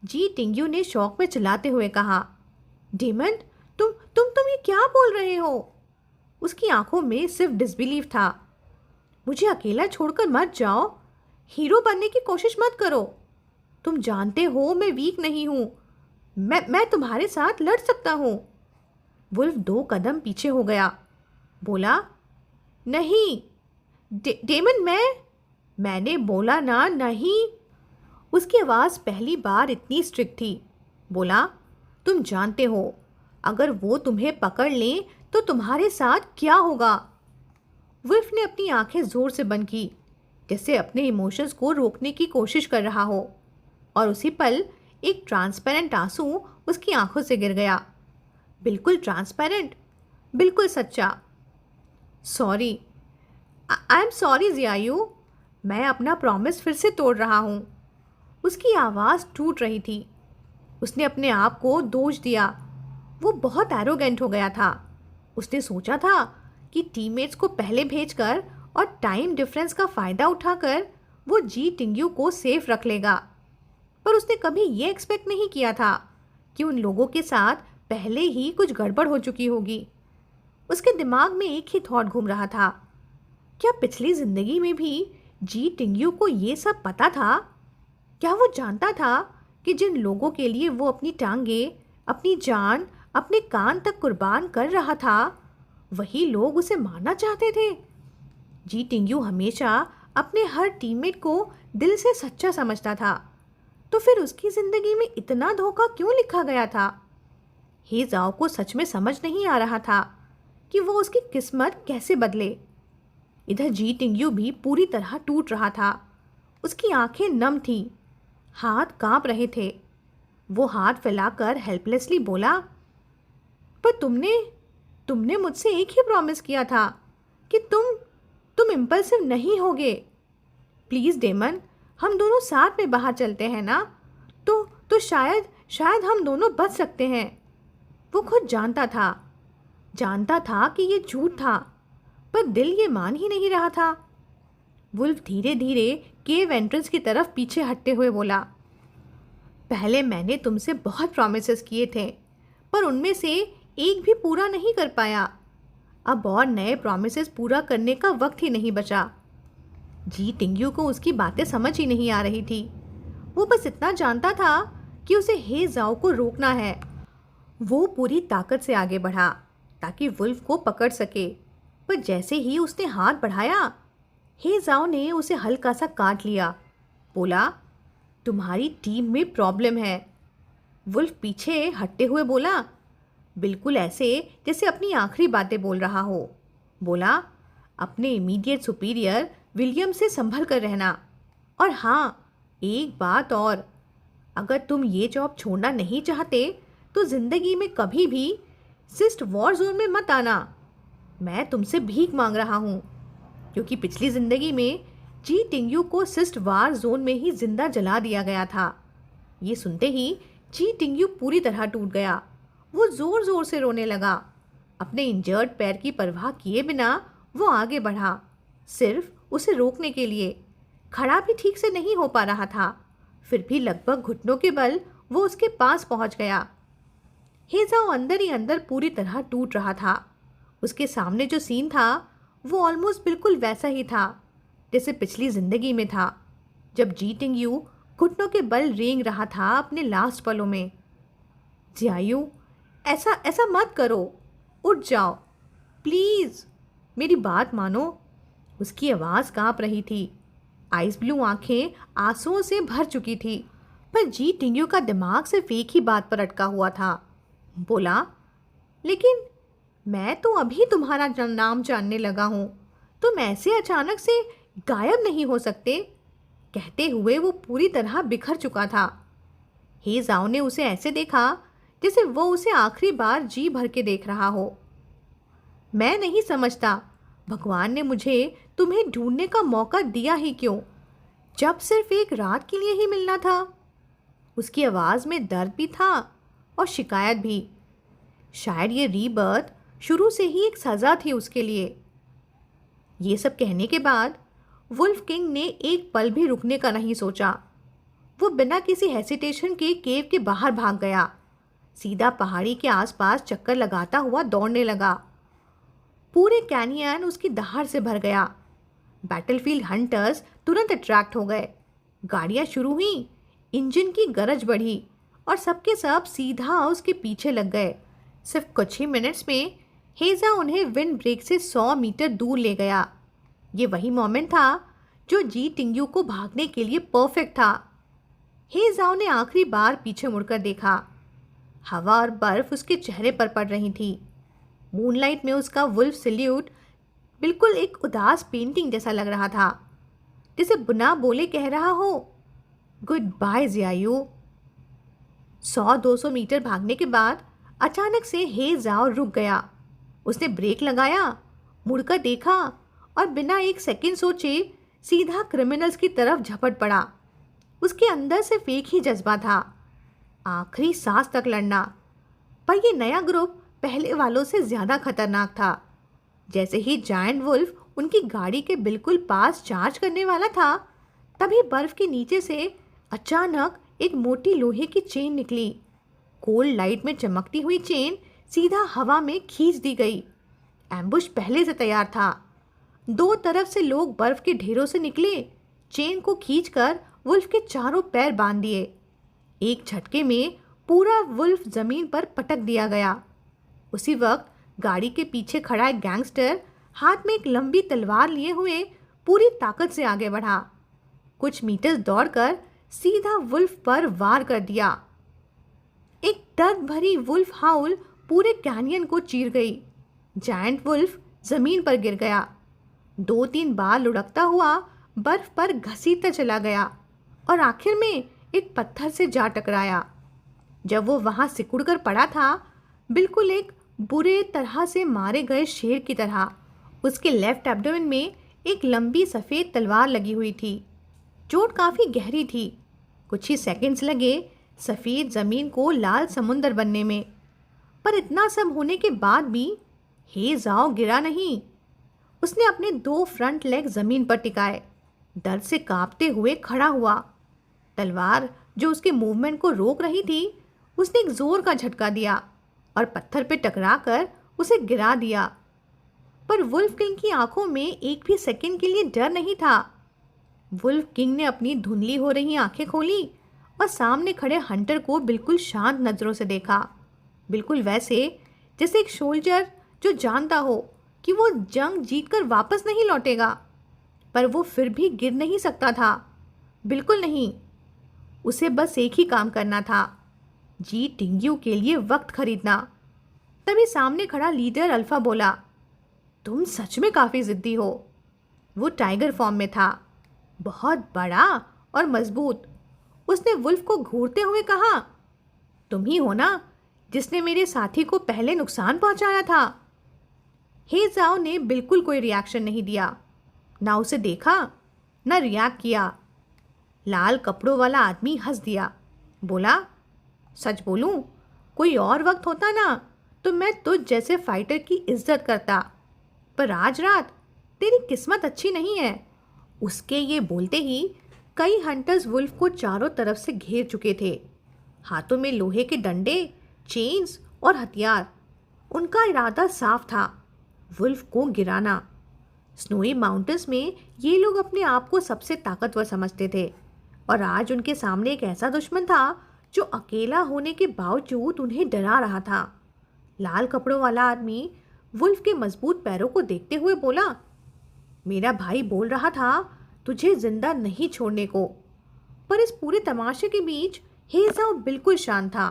जी टिंग्यू ने शौक में चिल्लाते हुए कहा। डेमन, तुम ये क्या बोल रहे हो? उसकी आंखों में सिर्फ डिसबिलीफ था। मुझे अकेला छोड़कर मत जाओ। हीरो बनने की कोशिश मत करो। तुम जानते हो मैं वीक नहीं हूँ। मैं तुम्हारे साथ लड़ सकता हूँ। वुल्फ 2 कदम पीछे हो गया। बोला, नहीं डेमन, मैंने बोला ना, नहीं। उसकी आवाज़ पहली बार इतनी स्ट्रिक्ट थी। बोला, तुम जानते हो अगर वो तुम्हें पकड़ लें तो तुम्हारे साथ क्या होगा? वुल्फ ने अपनी आंखें ज़ोर से बंद की, जैसे अपने इमोशंस को रोकने की कोशिश कर रहा हो, और उसी पल एक ट्रांसपेरेंट आंसू उसकी आंखों से गिर गया। बिल्कुल ट्रांसपेरेंट, बिल्कुल सच्चा। सॉरी, आई एम सॉरी जियायू, मैं अपना प्रॉमिस फिर से तोड़ रहा हूँ। उसकी आवाज़ टूट रही थी। उसने अपने आप को दोष दिया। वो बहुत एरोगेंट हो गया था। उसने सोचा था कि टीममेट्स को पहले भेजकर और टाइम डिफरेंस का फ़ायदा उठाकर वो जी टिंग्यू को सेफ रख लेगा। पर उसने कभी ये एक्सपेक्ट नहीं किया था कि उन लोगों के साथ पहले ही कुछ गड़बड़ हो चुकी होगी। उसके दिमाग में एक ही थॉट घूम रहा था, क्या पिछली ज़िंदगी में भी जी टिंग्यू को ये सब पता था? क्या वो जानता था कि जिन लोगों के लिए वो अपनी टांगे, अपनी जान, अपने कान तक कुर्बान कर रहा था, वही लोग उसे मारना चाहते थे? जी टिंग्यू हमेशा अपने हर टीममेट को दिल से सच्चा समझता था, तो फिर उसकी ज़िंदगी में इतना धोखा क्यों लिखा गया था? हे जाओ को सच में समझ नहीं आ रहा था कि वो उसकी किस्मत कैसे बदले। इधर जी टिंग्यू भी पूरी तरह टूट रहा था। उसकी आंखें नम थीं, हाथ कांप रहे थे। वो हाथ फैलाकर हेल्पलेसली बोला, पर तुमने मुझसे एक ही प्रॉमिस किया था कि तुम इम्पल्सिव नहीं होगे। प्लीज़ डेमन, हम दोनों साथ में बाहर चलते हैं ना, तो शायद हम दोनों बच सकते हैं। वो खुद जानता था कि ये झूठ था, पर दिल ये मान ही नहीं रहा था। वुल्फ धीरे धीरे केव एंट्रेंस की तरफ पीछे हटते हुए बोला, पहले मैंने तुमसे बहुत प्रॉमिसेस किए थे, पर उनमें से एक भी पूरा नहीं कर पाया। अब और नए प्रॉमिसेस पूरा करने का वक्त ही नहीं बचा। जी टिंग्यू को उसकी बातें समझ ही नहीं आ रही थी। वो बस इतना जानता था कि उसे हे जाओ को रोकना है। वो पूरी ताकत से आगे बढ़ा ताकि वुल्फ को पकड़ सके, पर जैसे ही उसने हाथ बढ़ाया, हे जाओ ने उसे हल्का सा काट लिया। बोला, तुम्हारी टीम में प्रॉब्लम है। वुल्फ पीछे हटते हुए बोला, बिल्कुल ऐसे जैसे अपनी आखिरी बातें बोल रहा हो। बोला, अपने इमीडिएट सुपीरियर विलियम से संभल कर रहना। और हाँ, एक बात और, अगर तुम ये जॉब छोड़ना नहीं चाहते तो ज़िंदगी में कभी भी सिस्ट वॉर जोन में मत आना। मैं तुमसे भीख मांग रहा हूँ, क्योंकि पिछली ज़िंदगी में जी टिंग्यू को सिस्ट वार जोन में ही जिंदा जला दिया गया था। ये सुनते ही जी टिंगयू पूरी तरह टूट गया। वो जोर जोर से रोने लगा। अपने इंजर्ड पैर की परवाह किए बिना वो आगे बढ़ा, सिर्फ उसे रोकने के लिए। खड़ा भी ठीक से नहीं हो पा रहा था, फिर भी लगभग घुटनों के बल वो उसके पास पहुंच गया। हेजाओ अंदर ही अंदर पूरी तरह टूट रहा था। उसके सामने जो सीन था वो ऑलमोस्ट बिल्कुल वैसा ही था जैसे पिछली जिंदगी में था, जब जी टिंगयू घुटनों के बल रेंग रहा था अपने लास्ट पलों में। जियायू, ऐसा ऐसा मत करो, उठ जाओ प्लीज, मेरी बात मानो। उसकी आवाज़ कांप रही थी। आइस ब्लू आंखें आंसुओं से भर चुकी थी, पर जी टिंगयू का दिमाग सिर्फ एक ही बात पर अटका हुआ था। बोला, लेकिन मैं तो अभी तुम्हारा नाम जानने लगा हूं, तुम ऐसे अचानक से गायब नहीं हो सकते। कहते हुए वो पूरी तरह बिखर चुका था। हे जाओ ने उसे ऐसे देखा जैसे वो उसे आखिरी बार जी भर के देख रहा हो। मैं नहीं समझता भगवान ने मुझे तुम्हें ढूंढने का मौका दिया ही क्यों, जब सिर्फ एक रात के लिए ही मिलना था। उसकी आवाज़ में दर्द भी था और शिकायत भी। शायद ये रीबर्थ शुरू से ही एक सज़ा थी उसके लिए। ये सब कहने के बाद वुल्फ किंग ने एक पल भी रुकने का नहीं सोचा। वो बिना किसी हेसिटेशन के केव के बाहर भाग गया, सीधा पहाड़ी के आसपास चक्कर लगाता हुआ दौड़ने लगा। पूरे कैनियन उसकी दहाड़ से भर गया। बैटलफील्ड हंटर्स तुरंत अट्रैक्ट हो गए। गाड़ियां शुरू हुई, इंजन की गरज बढ़ी और सबके सब सीधा उसके पीछे लग गए। सिर्फ कुछ ही मिनट्स में हेजा उन्हें विंड ब्रेक से 100 मीटर दूर ले गया। ये वही मोमेंट था जो जी टिंगयू को भागने के लिए परफेक्ट था। हेजाओ ने आखिरी बार पीछे मुड़कर देखा। हवा और बर्फ उसके चेहरे पर पड़ रही थी। मूनलाइट में उसका वुल्फ सल्यूट बिल्कुल एक उदास पेंटिंग जैसा लग रहा था, जैसे बिना बोले कह रहा हो, गुड बाय जियायू। 100-200 मीटर भागने के बाद अचानक से हे जाओ रुक गया। उसने ब्रेक लगाया, मुड़कर देखा और बिना एक सेकंड सोचे सीधा क्रिमिनल्स की तरफ झपट पड़ा। उसके अंदर सिर्फ एक ही जज्बा था, आखिरी सांस तक लड़ना। पर यह नया ग्रुप पहले वालों से ज़्यादा खतरनाक था। जैसे ही जायंट वुल्फ उनकी गाड़ी के बिल्कुल पास चार्ज करने वाला था, तभी बर्फ के नीचे से अचानक एक मोटी लोहे की चेन निकली। कोल्ड लाइट में चमकती हुई चेन सीधा हवा में खींच दी गई। एम्बुश पहले से तैयार था। दो तरफ से लोग बर्फ के ढेरों से निकले, चेन को खींचकर वुल्फ के चारों पैर बांध दिए। एक झटके में पूरा वुल्फ जमीन पर पटक दिया गया। उसी वक्त गाड़ी के पीछे खड़ा एक गैंगस्टर हाथ में एक लंबी तलवार लिए हुए पूरी ताकत से आगे बढ़ा। कुछ मीटर दौड़कर सीधा वुल्फ पर वार कर दिया। एक दर्द भरी वुल्फ हाउल पूरे कैनियन को चीर गई। जायंट वुल्फ जमीन पर गिर गया। 2-3 बार लुढ़कता हुआ बर्फ पर घसीटता चला गया और आखिर में एक पत्थर से जा टकराया। जब वो वहां सिकुड़कर पड़ा था, बिल्कुल एक बुरे तरह से मारे गए शेर की तरह, उसके लेफ्ट एब्डोमेन में एक लंबी सफ़ेद तलवार लगी हुई थी। चोट काफ़ी गहरी थी। कुछ ही सेकंड्स लगे सफ़ेद ज़मीन को लाल समुंदर बनने में। पर इतना सब होने के बाद भी हे जाओ गिरा नहीं। उसने अपने 2 फ्रंट लेग ज़मीन पर टिकाए, दर्द से कांपते हुए खड़ा हुआ। तलवार जो उसके मूवमेंट को रोक रही थी, उसने एक जोर का झटका दिया और पत्थर पे टकराकर उसे गिरा दिया। पर वुल्फ किंग की आंखों में एक भी सेकंड के लिए डर नहीं था। वुल्फ किंग ने अपनी धुंधली हो रही आंखें खोली और सामने खड़े हंटर को बिल्कुल शांत नज़रों से देखा, बिल्कुल वैसे जैसे एक सोल्जर जो जानता हो कि वो जंग जीतकर वापस नहीं लौटेगा। पर वो फिर भी गिर नहीं सकता था, बिल्कुल नहीं। उसे बस एक ही काम करना था, जी टिंगयू के लिए वक्त खरीदना। तभी सामने खड़ा लीडर अल्फा बोला, तुम सच में काफ़ी ज़िद्दी हो। वो टाइगर फॉर्म में था, बहुत बड़ा और मजबूत। उसने वुल्फ को घूरते हुए कहा, तुम ही हो ना जिसने मेरे साथी को पहले नुकसान पहुंचाया था। हे जाओ ने बिल्कुल कोई रिएक्शन नहीं दिया, ना उसे देखा ना रिएक्ट किया। लाल कपड़ों वाला आदमी हंस दिया, बोला, सच बोलूं, कोई और वक्त होता ना तो मैं तुझ जैसे फाइटर की इज्जत करता, पर आज रात तेरी किस्मत अच्छी नहीं है। उसके ये बोलते ही कई हंटर्स वुल्फ को चारों तरफ से घेर चुके थे, हाथों में लोहे के डंडे, चेन्स और हथियार। उनका इरादा साफ था, वुल्फ को गिराना। स्नोई माउंटेन्स में ये लोग अपने आप को सबसे ताकतवर समझते थे, और आज उनके सामने एक ऐसा दुश्मन था जो अकेला होने के बावजूद उन्हें डरा रहा था। लाल कपड़ों वाला आदमी वुल्फ के मजबूत पैरों को देखते हुए बोला, मेरा भाई बोल रहा था तुझे जिंदा नहीं छोड़ने को। पर इस पूरे तमाशे के बीच हेजाओ बिल्कुल शांत था।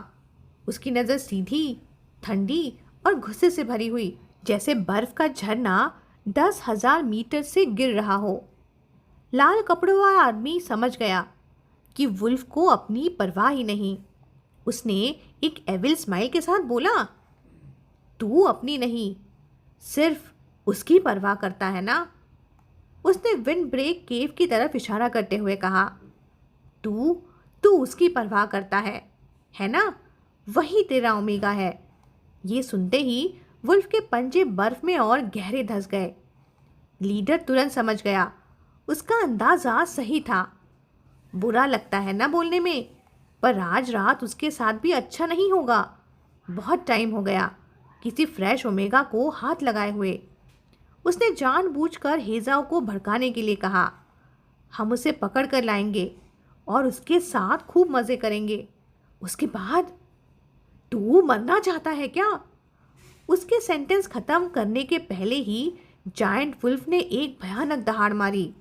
उसकी नज़र सीधी, ठंडी और गुस्से से भरी हुई, जैसे बर्फ का झरना 10,000 मीटर से गिर रहा हो। लाल कपड़ों वाला आदमी समझ गया कि वुल्फ को अपनी परवाह ही नहीं। उसने एक एविल स्माइल के साथ बोला, तू अपनी नहीं, सिर्फ उसकी परवाह करता है ना? उसने विंड ब्रेक केव की तरफ इशारा करते हुए कहा, तू तू उसकी परवाह करता है ना? वही तेरा ओमेगा है। ये सुनते ही वुल्फ के पंजे बर्फ में और गहरे धंस गए। लीडर तुरंत समझ गया, उसका अंदाजा सही था। बुरा लगता है ना बोलने में, पर आज रात उसके साथ भी अच्छा नहीं होगा। बहुत टाइम हो गया किसी फ्रेश ओमेगा को हाथ लगाए हुए। उसने जानबूझकर हेजाओ को भड़काने के लिए कहा, हम उसे पकड़ कर लाएंगे और उसके साथ खूब मज़े करेंगे। उसके बाद तू मरना चाहता है क्या? उसके सेंटेंस खत्म करने के पहले ही जायंट वुल्फ ने एक भयानक दहाड़ मारी।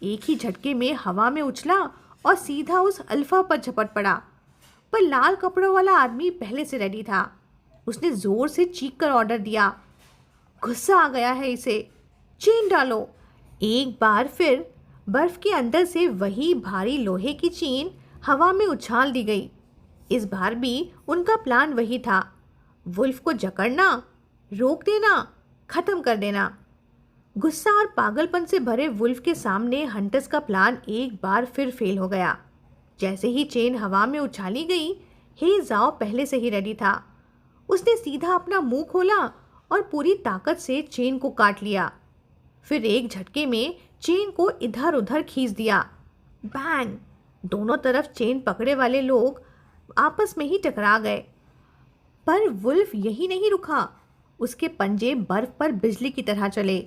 एक ही झटके में हवा में उछला और सीधा उस अल्फा पर झपट पड़ा। पर लाल कपड़ों वाला आदमी पहले से रेडी था। उसने जोर से चीख कर ऑर्डर दिया, गुस्सा आ गया है इसे, चेन डालो। एक बार फिर बर्फ के अंदर से वही भारी लोहे की चेन हवा में उछाल दी गई। इस बार भी उनका प्लान वही था, वुल्फ को जकड़ना, रोक देना, खत्म कर देना। गुस्सा और पागलपन से भरे वुल्फ के सामने हंटर्स का प्लान एक बार फिर फेल हो गया। जैसे ही चेन हवा में उछाली गई, हेजाओ पहले से ही रेडी था। उसने सीधा अपना मुंह खोला और पूरी ताकत से चेन को काट लिया। फिर एक झटके में चेन को इधर उधर खींच दिया। बैंग! दोनों तरफ चेन पकड़े वाले लोग आपस में ही टकरा गए। पर वुल्फ यही नहीं रुका। उसके पंजे बर्फ पर बिजली की तरह चले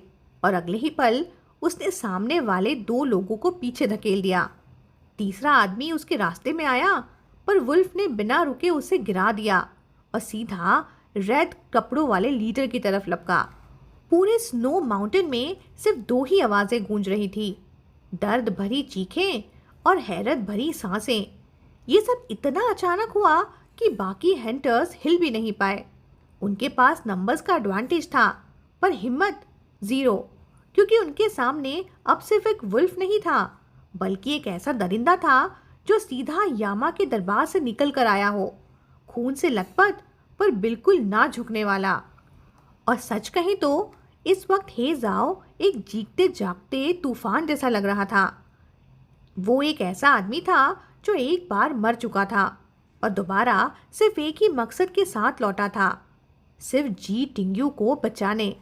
और अगले ही पल उसने सामने वाले 2 लोगों को पीछे धकेल दिया। तीसरा आदमी उसके रास्ते में आया, पर वुल्फ ने बिना रुके उसे गिरा दिया और सीधा रेड कपड़ों वाले लीडर की तरफ लपका। पूरे स्नो माउंटेन में सिर्फ 2 ही आवाज़ें गूंज रही थी, दर्द भरी चीखें और हैरत भरी सांसें। ये सब इतना अचानक हुआ कि बाकी हंटर्स हिल भी नहीं पाए। उनके पास नंबर्स का एडवांटेज था, पर हिम्मत ज़ीरो, क्योंकि उनके सामने अब सिर्फ एक वुल्फ नहीं था, बल्कि एक ऐसा दरिंदा था जो सीधा यामा के दरबार से निकल कर आया हो, खून से लथपथ पर बिल्कुल ना झुकने वाला। और सच कहें तो इस वक्त हेजाओ एक जीते जागते तूफान जैसा लग रहा था। वो एक ऐसा आदमी था जो एक बार मर चुका था और दोबारा सिर्फ एक ही मकसद के साथ लौटा था, सिर्फ जी टिंग्यू को बचाने।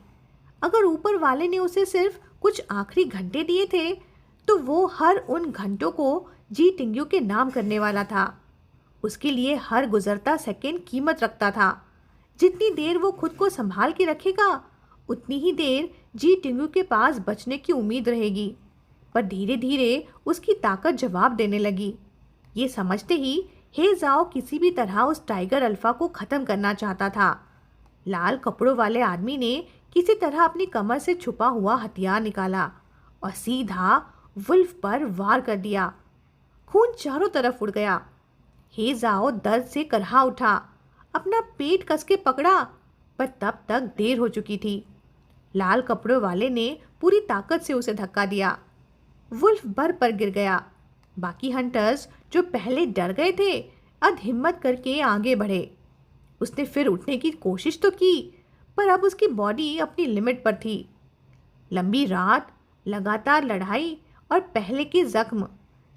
अगर ऊपर वाले ने उसे सिर्फ कुछ आखिरी घंटे दिए थे, तो वो हर उन घंटों को जी टिंग्यू के नाम करने वाला था। उसके लिए हर गुजरता सेकंड कीमत रखता था। जितनी देर वो खुद को संभाल के रखेगा, उतनी ही देर जी टिंग्यू के पास बचने की उम्मीद रहेगी। पर धीरे धीरे उसकी ताकत जवाब देने लगी। ये समझते ही हेजाओ किसी भी तरह उस टाइगर अल्फा को ख़त्म करना चाहता था। लाल कपड़ों वाले आदमी ने किसी तरह अपनी कमर से छुपा हुआ हथियार निकाला और सीधा वुल्फ पर वार कर दिया। खून चारों तरफ उड़ गया। हेजाओ दर्द से करहा उठा, अपना पेट कस के पकड़ा, पर तब तक देर हो चुकी थी। लाल कपड़ों वाले ने पूरी ताकत से उसे धक्का दिया। वुल्फ बर पर गिर गया। बाकी हंटर्स जो पहले डर गए थे, अब हिम्मत करके आगे बढ़े। उसने फिर उठने की कोशिश तो की, पर अब उसकी बॉडी अपनी लिमिट पर थी। लंबी रात, लगातार लड़ाई और पहले के जख्म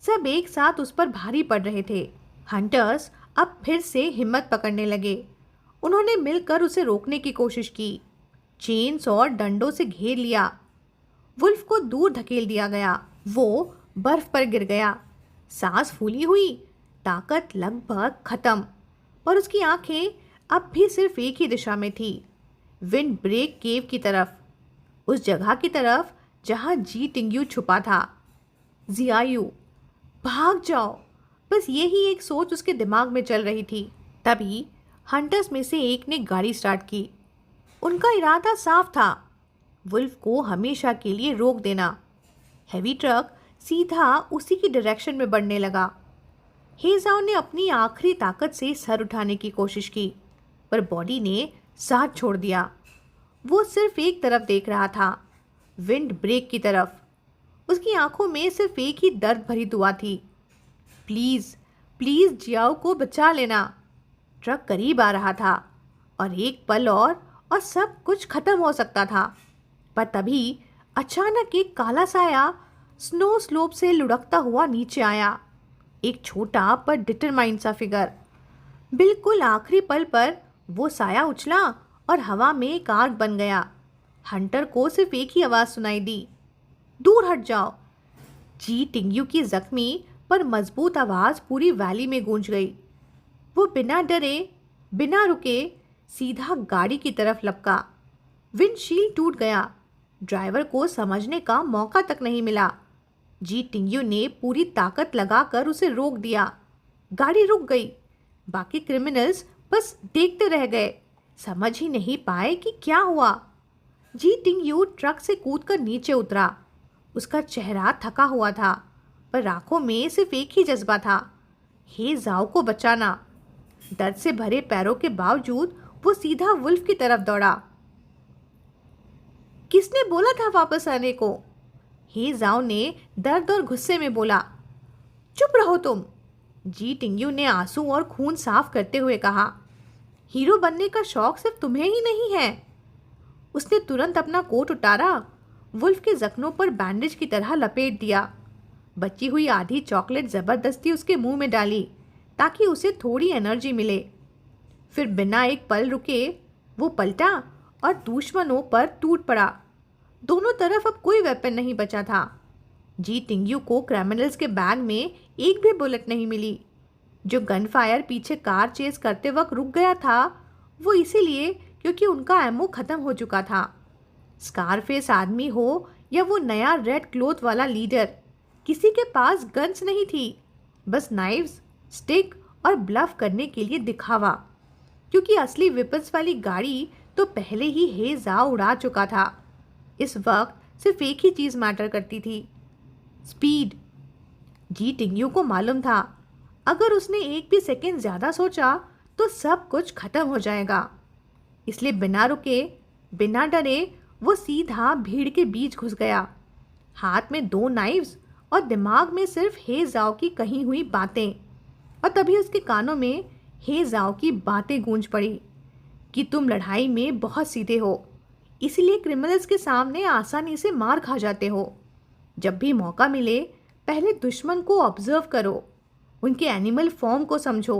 सब एक साथ उस पर भारी पड़ रहे थे। हंटर्स अब फिर से हिम्मत पकड़ने लगे। उन्होंने मिलकर उसे रोकने की कोशिश की, चेन्स और डंडों से घेर लिया। वुल्फ को दूर धकेल दिया गया। वो बर्फ पर गिर गया, सांस फूली हुई, ताकत लगभग खत्म, और उसकी आंखें अब भी सिर्फ एक ही दिशा में थी, विंड ब्रेक केव की तरफ, उस जगह की तरफ जहां जी टिंग्यू छुपा था। जियायु, भाग जाओ, बस यही एक सोच उसके दिमाग में चल रही थी। तभी हंटर्स में से एक ने गाड़ी स्टार्ट की। उनका इरादा साफ था, वुल्फ को हमेशा के लिए रोक देना। हैवी ट्रक सीधा उसी की डायरेक्शन में बढ़ने लगा। हेजाओ ने अपनी आखिरी ताकत से सर उठाने की कोशिश की, पर बॉडी ने साथ छोड़ दिया। वो सिर्फ एक तरफ देख रहा था, विंड ब्रेक की तरफ। उसकी आंखों में सिर्फ एक ही दर्द भरी दुआ थी, प्लीज़ प्लीज़ जियाओ को बचा लेना। ट्रक करीब आ रहा था, और एक पल और सब कुछ खत्म हो सकता था। पर तभी अचानक एक काला साया स्नो स्लोप से लुढ़कता हुआ नीचे आया। एक छोटा पर डिटरमाइंड सा फिगर। बिल्कुल आखिरी पल पर वो साया उछला और हवा में एक आग बन गया। हंटर को सिर्फ एक ही आवाज़ सुनाई दी, दूर हट जाओ। जी टिंग्यू की जख्मी पर मजबूत आवाज़ पूरी वैली में गूंज गई। वो बिना डरे, बिना रुके सीधा गाड़ी की तरफ लपका। विंडशील्ड टूट गया। ड्राइवर को समझने का मौका तक नहीं मिला। जी टिंग्यू ने पूरी ताकत लगाकर उसे रोक दिया। गाड़ी रुक गई। बाकी क्रिमिनल्स बस देखते रह गए, समझ ही नहीं पाए कि क्या हुआ। जी टिंग्यू ट्रक से कूदकर नीचे उतरा। उसका चेहरा थका हुआ था, पर आंखों में सिर्फ एक ही जज्बा था, हे जाओ को बचाना। दर्द से भरे पैरों के बावजूद वो सीधा वुल्फ की तरफ दौड़ा। किसने बोला था वापस आने को? हे जाओ ने दर्द और गुस्से में बोला। चुप रहो तुम, जी टिंग्यू ने आंसू और खून साफ करते हुए कहा। हीरो बनने का शौक सिर्फ तुम्हें ही नहीं है। उसने तुरंत अपना कोट उतारा, वुल्फ के जख्मों पर बैंडेज की तरह लपेट दिया। बची हुई आधी चॉकलेट जबरदस्ती उसके मुंह में डाली ताकि उसे थोड़ी एनर्जी मिले। फिर बिना एक पल रुके वो पलटा और दुश्मनों पर टूट पड़ा। दोनों तरफ अब कोई वेपन नहीं बचा था। जी टिंग्यू को क्रिमिनल्स के बैग में एक भी बुलेट नहीं मिली। जो गन फायर पीछे कार चेस करते वक्त रुक गया था, वो इसीलिए क्योंकि उनका एमओ खत्म हो चुका था। स्कारफेस आदमी हो या वो नया रेड क्लोथ वाला लीडर, किसी के पास गन्स नहीं थी, बस नाइव्स, स्टिक और ब्लफ करने के लिए दिखावा। क्योंकि असली वेपन्स वाली गाड़ी तो पहले ही हेजा उड़ा चुका था। इस वक्त सिर्फ एक ही चीज़ मैटर करती थी, स्पीड। जी टिंग्यू को मालूम था, अगर उसने एक भी सेकेंड ज़्यादा सोचा तो सब कुछ खत्म हो जाएगा। इसलिए बिना रुके, बिना डरे वो सीधा भीड़ के बीच घुस गया। हाथ में 2 नाइव्स और दिमाग में सिर्फ हे जाओ की कही हुई बातें। और तभी उसके कानों में हे जाओ की बातें गूंज पड़ी कि तुम लड़ाई में बहुत सीधे हो, इसलिए क्रिमिनल्स के सामने आसानी से मार खा जाते हो। जब भी मौका मिले पहले दुश्मन को ऑब्जर्व करो, उनके एनिमल फॉर्म को समझो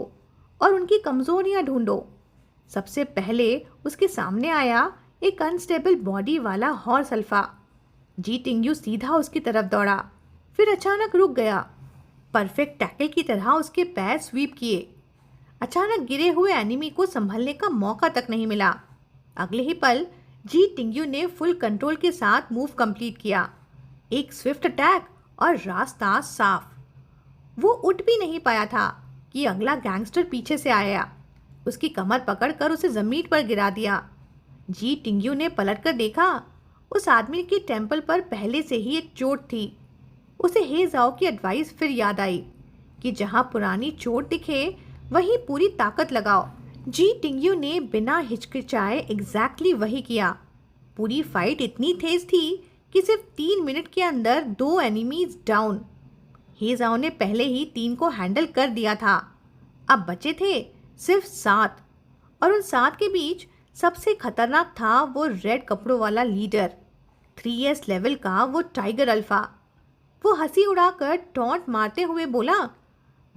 और उनकी कमजोरियां ढूंढो। सबसे पहले उसके सामने आया एक अनस्टेबल बॉडी वाला हॉर्स अल्फा। जी टिंग्यू सीधा उसकी तरफ दौड़ा, फिर अचानक रुक गया। परफेक्ट टैकल की तरह उसके पैर स्वीप किए। अचानक गिरे हुए एनिमी को संभलने का मौका तक नहीं मिला। अगले ही पल जी टिंग्यू ने फुल कंट्रोल के साथ मूव कंप्लीट किया। एक स्विफ्ट अटैक और रास्ता साफ। वो उठ भी नहीं पाया था कि अगला गैंगस्टर पीछे से आया। उसकी कमर पकड़कर उसे जमीन पर गिरा दिया। जी टिंग्यू ने पलटकर देखा, उस आदमी की टेम्पल पर पहले से ही एक चोट थी। उसे हे जाओ की एडवाइस फिर याद आई कि जहां पुरानी चोट दिखे वहीं पूरी ताकत लगाओ। जी टिंग्यू ने बिना हिचकिचाए एग्जैक्टली वही किया। पूरी फाइट इतनी तेज थी कि सिर्फ 3 मिनट के अंदर 2 एनिमीज डाउन। हे जाओ ने पहले ही 3 को हैंडल कर दिया था, अब बचे थे सिर्फ 7। और उन 7 के बीच सबसे खतरनाक था वो रेड कपड़ों वाला लीडर, 3S लेवल का वो टाइगर अल्फा। वो हंसी उड़ाकर टॉन्ट मारते हुए बोला,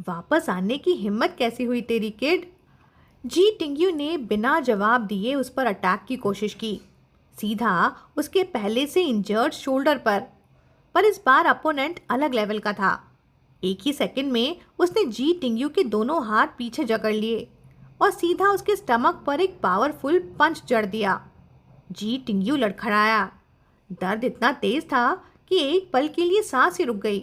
वापस आने की हिम्मत कैसी हुई तेरी किड? जी टिंग्यू ने बिना जवाब दिए उस पर अटैक की कोशिश की, सीधा उसके पहले से इंजर्ड शोल्डर पर इस बार अपोनेंट अलग लेवल का था। एक ही सेकंड में उसने जी टिंग्यू के दोनों हाथ पीछे जकड़ लिए और सीधा उसके स्टमक पर एक पावरफुल पंच जड़ दिया। जी टिंग्यू लड़खड़ाया। दर्द इतना तेज था कि एक पल के लिए सांस ही रुक गई।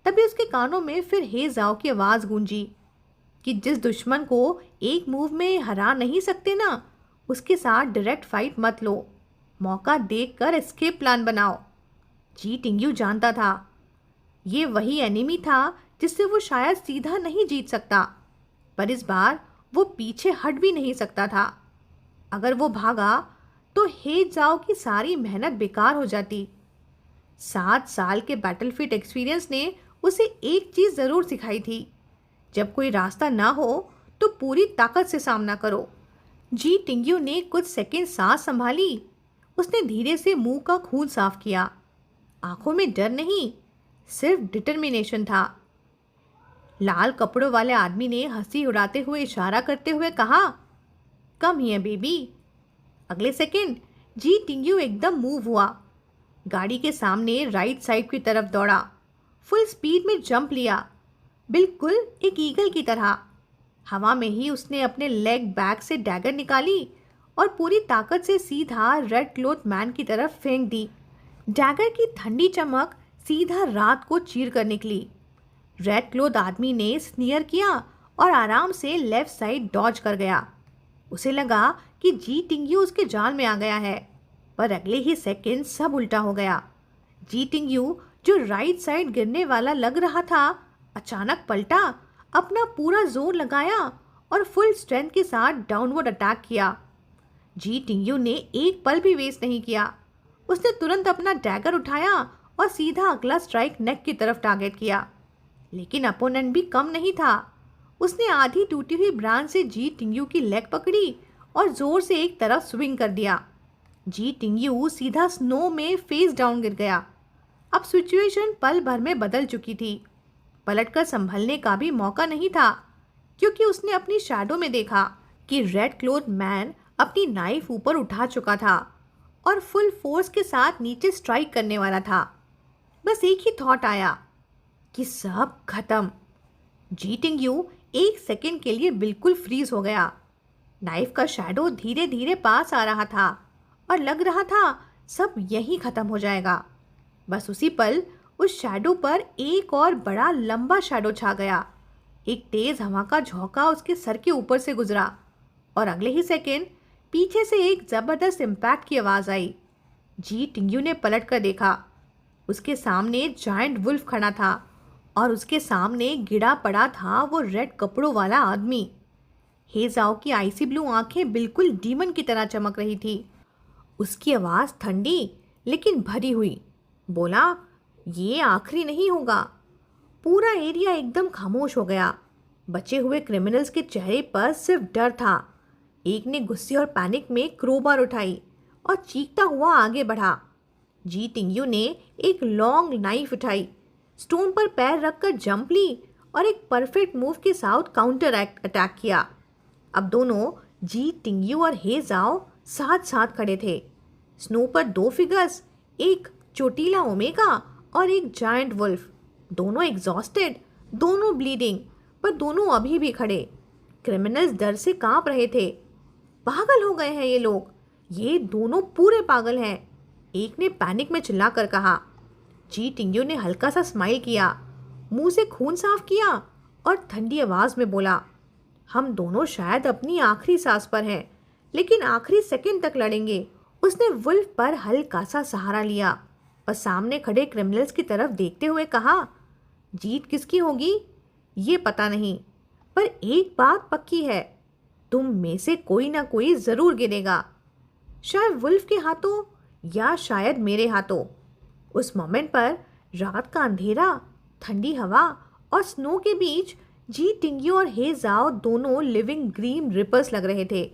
तभी उसके कानों में फिर हे जाओ की आवाज़ गूंजी कि जिस दुश्मन को एक मूव में हरा नहीं सकते ना, उसके साथ डायरेक्ट फाइट मत लो, मौका देखकर एस्केप प्लान बनाओ। जी टिंग्यू जानता था ये वही एनिमी था जिससे वो शायद सीधा नहीं जीत सकता, पर इस बार वो पीछे हट भी नहीं सकता था। अगर वो भागा तो हे जाओ की सारी मेहनत बेकार हो जाती। 7 साल के बैटलफील्ड एक्सपीरियंस ने उसे एक चीज़ ज़रूर सिखाई थी, जब कोई रास्ता ना हो तो पूरी ताकत से सामना करो। जी टिंग्यू ने कुछ सेकंड सांस संभाली। उसने धीरे से मुंह का खून साफ किया। आंखों में डर नहीं, सिर्फ डिटर्मिनेशन था। लाल कपड़ों वाले आदमी ने हंसी उड़ाते हुए इशारा करते हुए कहा, कम हियर बेबी। अगले सेकंड जी टिंग्यू एकदम मूव हुआ, गाड़ी के सामने राइट साइड की तरफ दौड़ा, फुल स्पीड में जंप लिया, बिल्कुल एक ईगल की तरह। हवा में ही उसने अपने लेग बैग से डैगर निकाली और पूरी ताकत से सीधा रेड क्लॉथ मैन की तरफ फेंक दी। डैगर की ठंडी चमक सीधा रात को चीर कर निकली। रेड क्लॉथ आदमी ने स्नियर किया और आराम से लेफ्ट साइड डॉज कर गया। उसे लगा कि जी टिंग्यू उसके जाल में आ गया है, पर अगले ही सेकंड सब उल्टा हो गया। जी टिंग्यू जो राइट साइड गिरने वाला लग रहा था, अचानक पलटा, अपना पूरा जोर लगाया और फुल स्ट्रेंथ के साथ डाउनवर्ड अटैक किया। जी टिंग्यू ने एक पल भी वेस्ट नहीं किया। उसने तुरंत अपना डैगर उठाया और सीधा अगला स्ट्राइक नेक की तरफ टारगेट किया। लेकिन अपोनेंट भी कम नहीं था। उसने आधी टूटी हुई ब्रांच से जी टिंग्यू की लेग पकड़ी और जोर से एक तरफ स्विंग कर दिया। जी टिंग्यू सीधा स्नो में फेस डाउन गिर गया। अब सिचुएशन पल भर में बदल चुकी थी। पलटकर संभलने का भी मौका नहीं था, क्योंकि उसने अपनी शैडो में देखा कि रेड क्लॉथ मैन अपनी नाइफ ऊपर उठा चुका था और फुल फोर्स के साथ नीचे स्ट्राइक करने वाला था। बस एक ही थॉट आया कि सब खत्म। जी टिंग्यू एक सेकंड के लिए बिल्कुल फ्रीज हो गया। नाइफ का शैडो धीरे धीरे पास आ रहा था और लग रहा था सब यहीं खत्म हो जाएगा। बस उसी पल उस शैडो पर एक और बड़ा लंबा शैडो छा गया। एक तेज हवा का झोंका उसके सर के ऊपर से गुजरा और अगले ही सेकंड पीछे से एक जबरदस्त इम्पैक्ट की आवाज आई। जी टिंग्यू ने पलट कर देखा। उसके सामने जायंट वुल्फ खड़ा था और उसके सामने गिरा पड़ा था वो रेड कपड़ों वाला आदमी। हेजाओ की आइसी ब्लू आंखें बिल्कुल डीमन की तरह चमक रही थी। उसकी आवाज़ ठंडी लेकिन भरी हुई। बोला, ये आखिरी नहीं होगा। पूरा एरिया एकदम खामोश हो गया। बचे हुए क्रिमिनल्स के चेहरे पर सिर्फ डर था। एक ने गुस्से और पैनिक में क्रोबार उठाई और चीखता हुआ आगे बढ़ा। जी टिंग्यू ने एक लॉन्ग नाइफ उठाई, स्टोन पर पैर रखकर जंप ली और एक परफेक्ट मूव के साथ काउंटर अटैक किया। अब दोनों जी टिंग्यू और हे जाओ साथ साथ खड़े थे। स्नो पर 2 फिगर्स, एक चोटीला ओमेगा और एक जायंट वुल्फ। दोनों एग्जॉस्टेड, दोनों ब्लीडिंग, पर दोनों अभी भी खड़े। क्रिमिनल्स डर से कांप रहे थे। पागल हो गए हैं ये लोग, ये दोनों पूरे पागल हैं, एक ने पैनिक में चिल्लाकर कहा। जी टिंग्यू ने हल्का सा स्माइल किया, मुंह से खून साफ किया और ठंडी आवाज में बोला, हम दोनों शायद अपनी आखिरी सांस पर हैं, लेकिन आखिरी सेकंड तक लड़ेंगे। उसने वुल्फ पर हल्का सा सहारा लिया और सामने खड़े क्रिमिनल्स की तरफ देखते हुए कहा, जीत किसकी होगी ये पता नहीं, पर एक बात पक्की है, तुम में से कोई ना कोई जरूर गिरेगा, शायद वुल्फ के हाथों या शायद मेरे हाथों। उस मोमेंट पर रात का अंधेरा, ठंडी हवा और स्नो के बीच जी टिंग्यू और हे जाओ दोनों लिविंग ग्रीन रिपर्स लग रहे थे।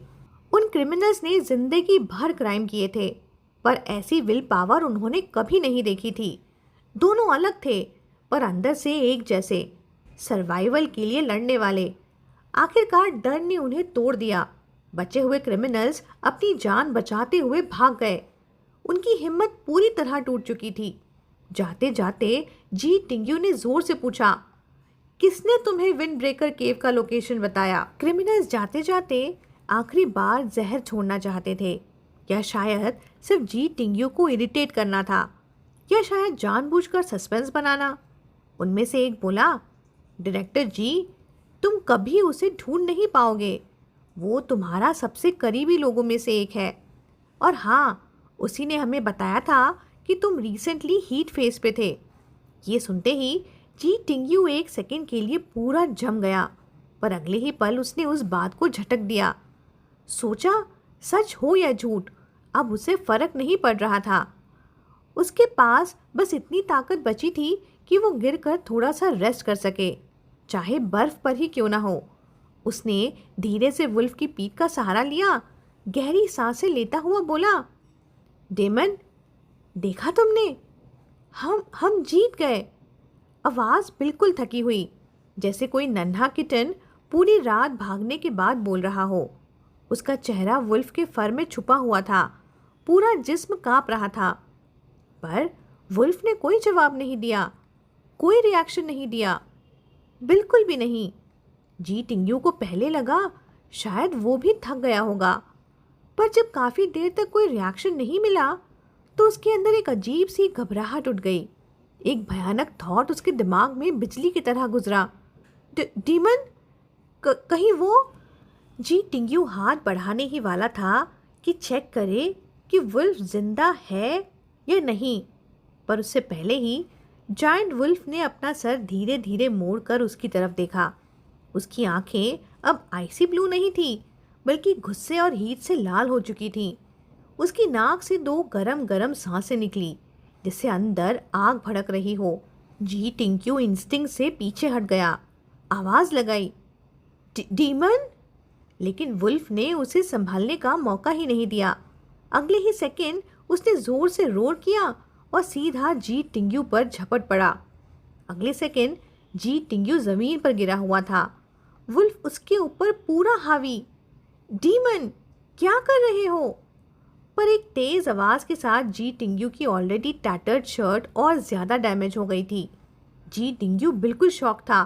उन क्रिमिनल्स ने जिंदगी भर क्राइम किए थे, पर ऐसी विल पावर उन्होंने कभी नहीं देखी थी। दोनों अलग थे, पर अंदर से एक जैसे। सर्वाइवल के लिए लड़ने वाले। आखिरकार डर ने उन्हें तोड़ दिया। बचे हुए क्रिमिनल्स अपनी जान बचाते हुए भाग गए। उनकी हिम्मत पूरी तरह टूट चुकी थी। जाते जाते जी टिंग्यू ने जोर से पूछा, किसने तुम्हें विंड ब्रेकर केव का लोकेशन बताया? क्रिमिनल्स जाते जाते आखिरी बार जहर छोड़ना चाहते थे, या शायद सिर्फ जी टिंग्यू को इरिटेट करना था, या शायद जानबूझकर सस्पेंस बनाना। उनमें से एक बोला, डायरेक्टर जी, तुम कभी उसे ढूंढ नहीं पाओगे। वो तुम्हारा सबसे करीबी लोगों में से एक है। और हाँ, उसी ने हमें बताया था कि तुम रिसेंटली हीट फेस पे थे। ये सुनते ही जी टिंग्यू एक सेकंड के लिए पूरा जम गया, पर अगले ही पल उसने उस बात को झटक दिया। सोचा, सच हो या झूठ, अब उसे फर्क नहीं पड़ रहा था। उसके पास बस इतनी ताकत बची थी कि वो गिरकर थोड़ा सा रेस्ट कर सके, चाहे बर्फ पर ही क्यों ना हो। उसने धीरे से वुल्फ की पीठ का सहारा लिया, गहरी सांसें लेता हुआ बोला, डेमन, देखा तुमने? हम जीत गए। आवाज़ बिल्कुल थकी हुई, जैसे कोई नन्हा किटन पूरी रात भागने के बाद बोल रहा हो। उसका चेहरा वुल्फ के फर में छुपा हुआ था, पूरा जिस्म कांप रहा था। पर वुल्फ ने कोई जवाब नहीं दिया, कोई रिएक्शन नहीं दिया, बिल्कुल भी नहीं। जी टिंग्यू को पहले लगा शायद वो भी थक गया होगा, पर जब काफ़ी देर तक कोई रिएक्शन नहीं मिला तो उसके अंदर एक अजीब सी घबराहट उठ गई। एक भयानक थॉट उसके दिमाग में बिजली की तरह गुजरा। डीमन, कहीं वो? जी टिंग्यू हाथ बढ़ाने ही वाला था कि चेक करे कि वुल्फ जिंदा है या नहीं, पर उससे पहले ही जायंट वुल्फ ने अपना सर धीरे धीरे मोड़कर उसकी तरफ देखा। उसकी आंखें अब आइसी ब्लू नहीं थी, बल्कि गुस्से और हीट से लाल हो चुकी थीं। उसकी नाक से दो गरम गरम सांसें निकली, जिससे अंदर आग भड़क रही हो। जी टिंक्यू इंस्टिंक्ट से पीछे हट गया, आवाज़ लगाई, डीमन। लेकिन वुल्फ ने उसे संभालने का मौका ही नहीं दिया। अगले ही सेकंड उसने जोर से रोर किया और सीधा जी टिंग्यू पर झपट पड़ा। अगले सेकंड जी टिंग्यू जमीन पर गिरा हुआ था, वुल्फ उसके ऊपर पूरा हावी। डीमन, क्या कर रहे हो? पर एक तेज आवाज के साथ जी टिंग्यू की ऑलरेडी टैटर्ड शर्ट और ज्यादा डैमेज हो गई थी। जी टिंग्यू बिल्कुल शॉक था।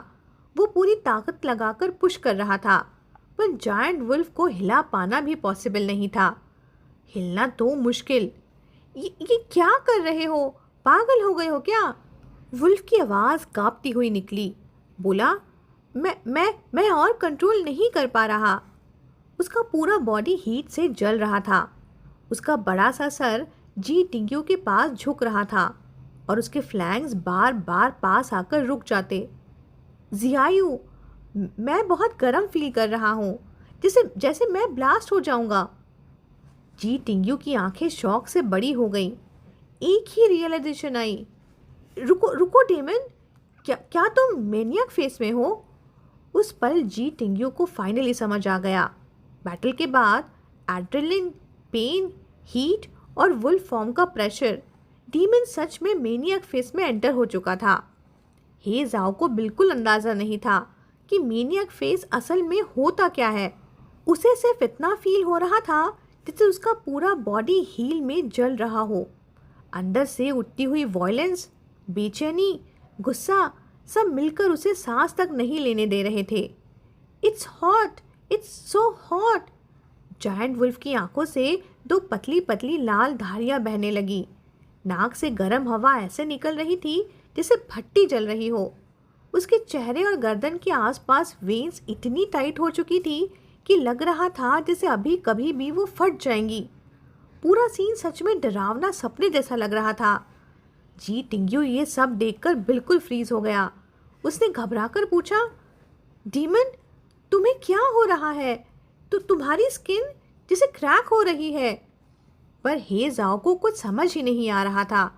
वो पूरी ताकत लगाकर पुश कर रहा था, पर जायंट वुल्फ को हिला पाना भी पॉसिबल नहीं था। हिलना तो मुश्किल। ये क्या कर रहे हो? पागल हो गए हो क्या? वुल्फ की आवाज़ कांपती हुई निकली। बोला, मैं और कंट्रोल नहीं कर पा रहा। उसका पूरा बॉडी हीट से जल रहा था। उसका बड़ा सा सर जी टिंग्यू के पास झुक रहा था और उसके फ्लैंक्स बार बार पास आकर रुक जाते। जियायु, मैं बहुत गर्म फील कर रहा हूँ, जैसे मैं ब्लास्ट हो जाऊंगा। जी टिंग्यू की आंखें शौक से बड़ी हो गईं। एक ही रियलाइजेशन आई, रुको रुको डेमन, क्या तुम मैनियक फेस में हो? उस पल जी टिंग्यू को फाइनली समझ आ गया। बैटल के बाद एड्रेनलिन, पेन, हीट और वुल्फ फॉर्म का प्रेशर, डीमन सच में मैनियक फेस में एंटर हो चुका था। हे जाओ को बिल्कुल अंदाज़ा नहीं था कि मैनियक फेस असल में होता क्या है। उसे सिर्फ इतना फील हो रहा था जैसे उसका पूरा बॉडी हील में जल रहा हो। अंदर से उठती हुई वॉयलेंस, बेचैनी, गुस्सा सब मिलकर उसे सांस तक नहीं लेने दे रहे थे। It's hot, it's so hot. Giant wolf की आंखों से दो पतली पतली लाल धारियां बहने लगी। नाक से गर्म हवा ऐसे निकल रही थी जैसे भट्टी जल रही हो। उसके चेहरे और गर्दन के आसपास वेन्स इतनी टाइट हो चुकी थी कि लग रहा था जैसे अभी कभी भी वो फट जाएंगी। पूरा सीन सच में डरावना सपने जैसा लग रहा था। जी टिंग्यू ये सब देखकर बिल्कुल फ्रीज हो गया। उसने घबराकर पूछा, डीमन, तुम्हें क्या हो रहा है? तो तुम्हारी स्किन जैसे क्रैक हो रही है। पर हे जाओ को कुछ समझ ही नहीं आ रहा था।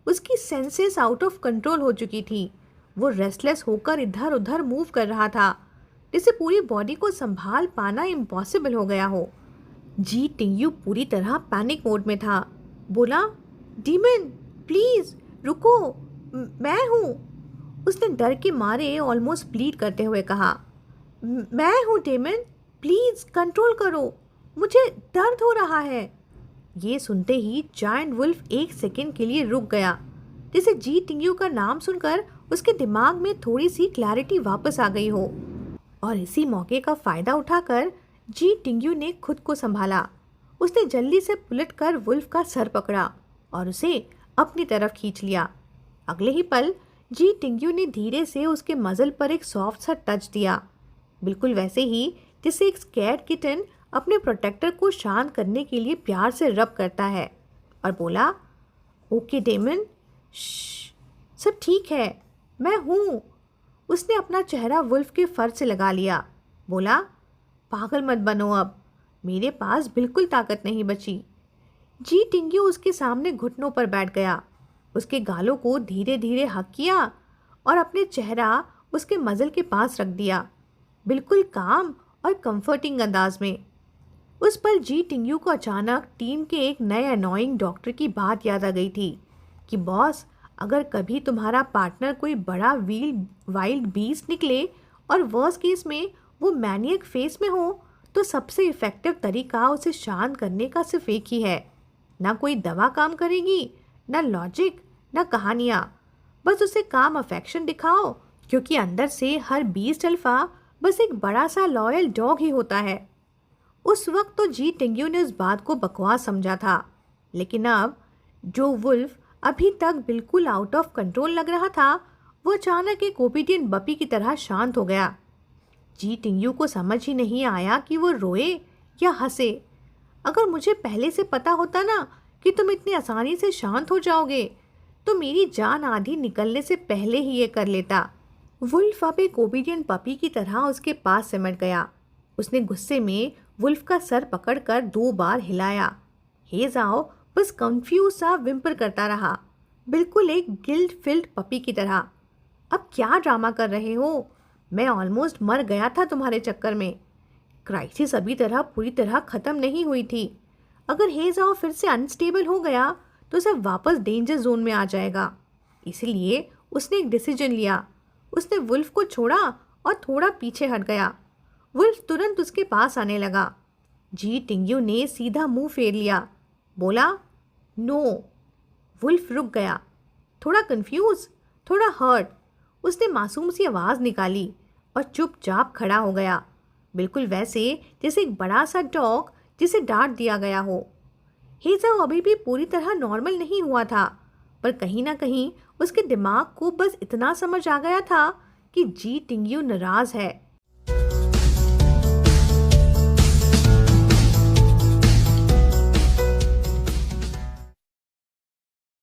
उसकी सेंसेस आउट ऑफ कंट्रोल हो चुकी थी। वो रेस्टलेस होकर इधर उधर मूव कर रहा था, जिससे पूरी बॉडी को संभाल पाना इम्पॉसिबल हो गया हो। जी टिंग्यू पूरी तरह पैनिक मोड में था। बोला, डीमन, प्लीज रुको, मैं हूँ। उसने डर के मारे ऑलमोस्ट प्लीड करते हुए कहा, मैं हूँ डेमन, प्लीज कंट्रोल करो, मुझे दर्द हो रहा है। ये सुनते ही जायंट वुल्फ एक सेकंड के लिए रुक गया, जैसे जी टिंग्यू का नाम सुनकर उसके दिमाग में थोड़ी सी क्लैरिटी वापस आ गई हो। और इसी मौके का फायदा उठाकर जी टिंग्यू ने खुद को संभाला। उसने जल्दी से पलट कर वुल्फ का सर पकड़ा और उसे अपनी तरफ खींच लिया। अगले ही पल जी टिंग्यू ने धीरे से उसके मजल पर एक सॉफ्ट सा टच दिया, बिल्कुल वैसे ही जिससे एक स्कैर्ड किटन अपने प्रोटेक्टर को शांत करने के लिए प्यार से रब करता है, और बोला, ओके डेमन, सब ठीक है, मैं हूँ। उसने अपना चेहरा वुल्फ के फर से लगा लिया, बोला, पागल मत बनो अब, मेरे पास बिल्कुल ताकत नहीं बची। जी टिंग्यू उसके सामने घुटनों पर बैठ गया, उसके गालों को धीरे धीरे हक किया और अपने चेहरा उसके मजल के पास रख दिया, बिल्कुल काम और कंफर्टिंग अंदाज में। उस पर जी टिंग्यू को अचानक टीम के एक नए अनोइंग डॉक्टर की बात याद आ गई थी कि बॉस, अगर कभी तुम्हारा पार्टनर कोई बड़ा वाइल्ड बीस्ट निकले और वर्स्ट केस में वो मैनियक फेस में हो, तो सबसे इफ़ेक्टिव तरीका उसे शांत करने का सिर्फ एक ही है। ना कोई दवा काम करेगी, ना लॉजिक, ना कहानियाँ, बस उसे काम अफेक्शन दिखाओ, क्योंकि अंदर से हर बीस्ट अल्फा बस एक बड़ा सा लॉयल डॉग ही होता है। उस वक्त तो जी टिंग्यू ने उस बात को बकवास समझा था, लेकिन अब जो वुल्फ अभी तक बिल्कुल आउट ऑफ कंट्रोल लग रहा था, वो अचानक एक ओबीडियंट बपी की तरह शांत हो गया। जी टिंग्यू को समझ ही नहीं आया कि वो रोए या हंसे। अगर मुझे पहले से पता होता ना कि तुम इतनी आसानी से शांत हो जाओगे, तो मेरी जान आधी निकलने से पहले ही ये कर लेता। वुल्फ अब एक ओबीडियंट पपी की तरह उसके पास सिमट गया। उसने गुस्से में वुल्फ का सर पकड़कर 2 बार हिलाया। हेजाओ बस कंफ्यूज सा विम्पर करता रहा, बिल्कुल एक गिल्ट फिल्ड पपी की तरह। अब क्या ड्रामा कर रहे हो? मैं ऑलमोस्ट मर गया था तुम्हारे चक्कर में। क्राइसिस अभी पूरी तरह ख़त्म नहीं हुई थी। अगर हेजाओ फिर से अनस्टेबल हो गया तो सब वापस डेंजर जोन में आ जाएगा। इसलिए उसने एक डिसीजन लिया। उसने वुल्फ को छोड़ा और थोड़ा पीछे हट गया। वुल्फ तुरंत उसके पास आने लगा। जी टिंग्यू ने सीधा मुंह फेर लिया, बोला, नो। वुल्फ रुक गया, थोड़ा कंफ्यूज, थोड़ा हर्ट। उसने मासूम सी आवाज़ निकाली और चुपचाप खड़ा हो गया, बिल्कुल वैसे जैसे एक बड़ा सा डॉग जिसे डांट दिया गया हो। हेजाओ अभी भी पूरी तरह नॉर्मल नहीं हुआ था, पर कहीं ना कहीं उसके दिमाग को बस इतना समझ आ गया था कि जी टिंग्यू नाराज़ है।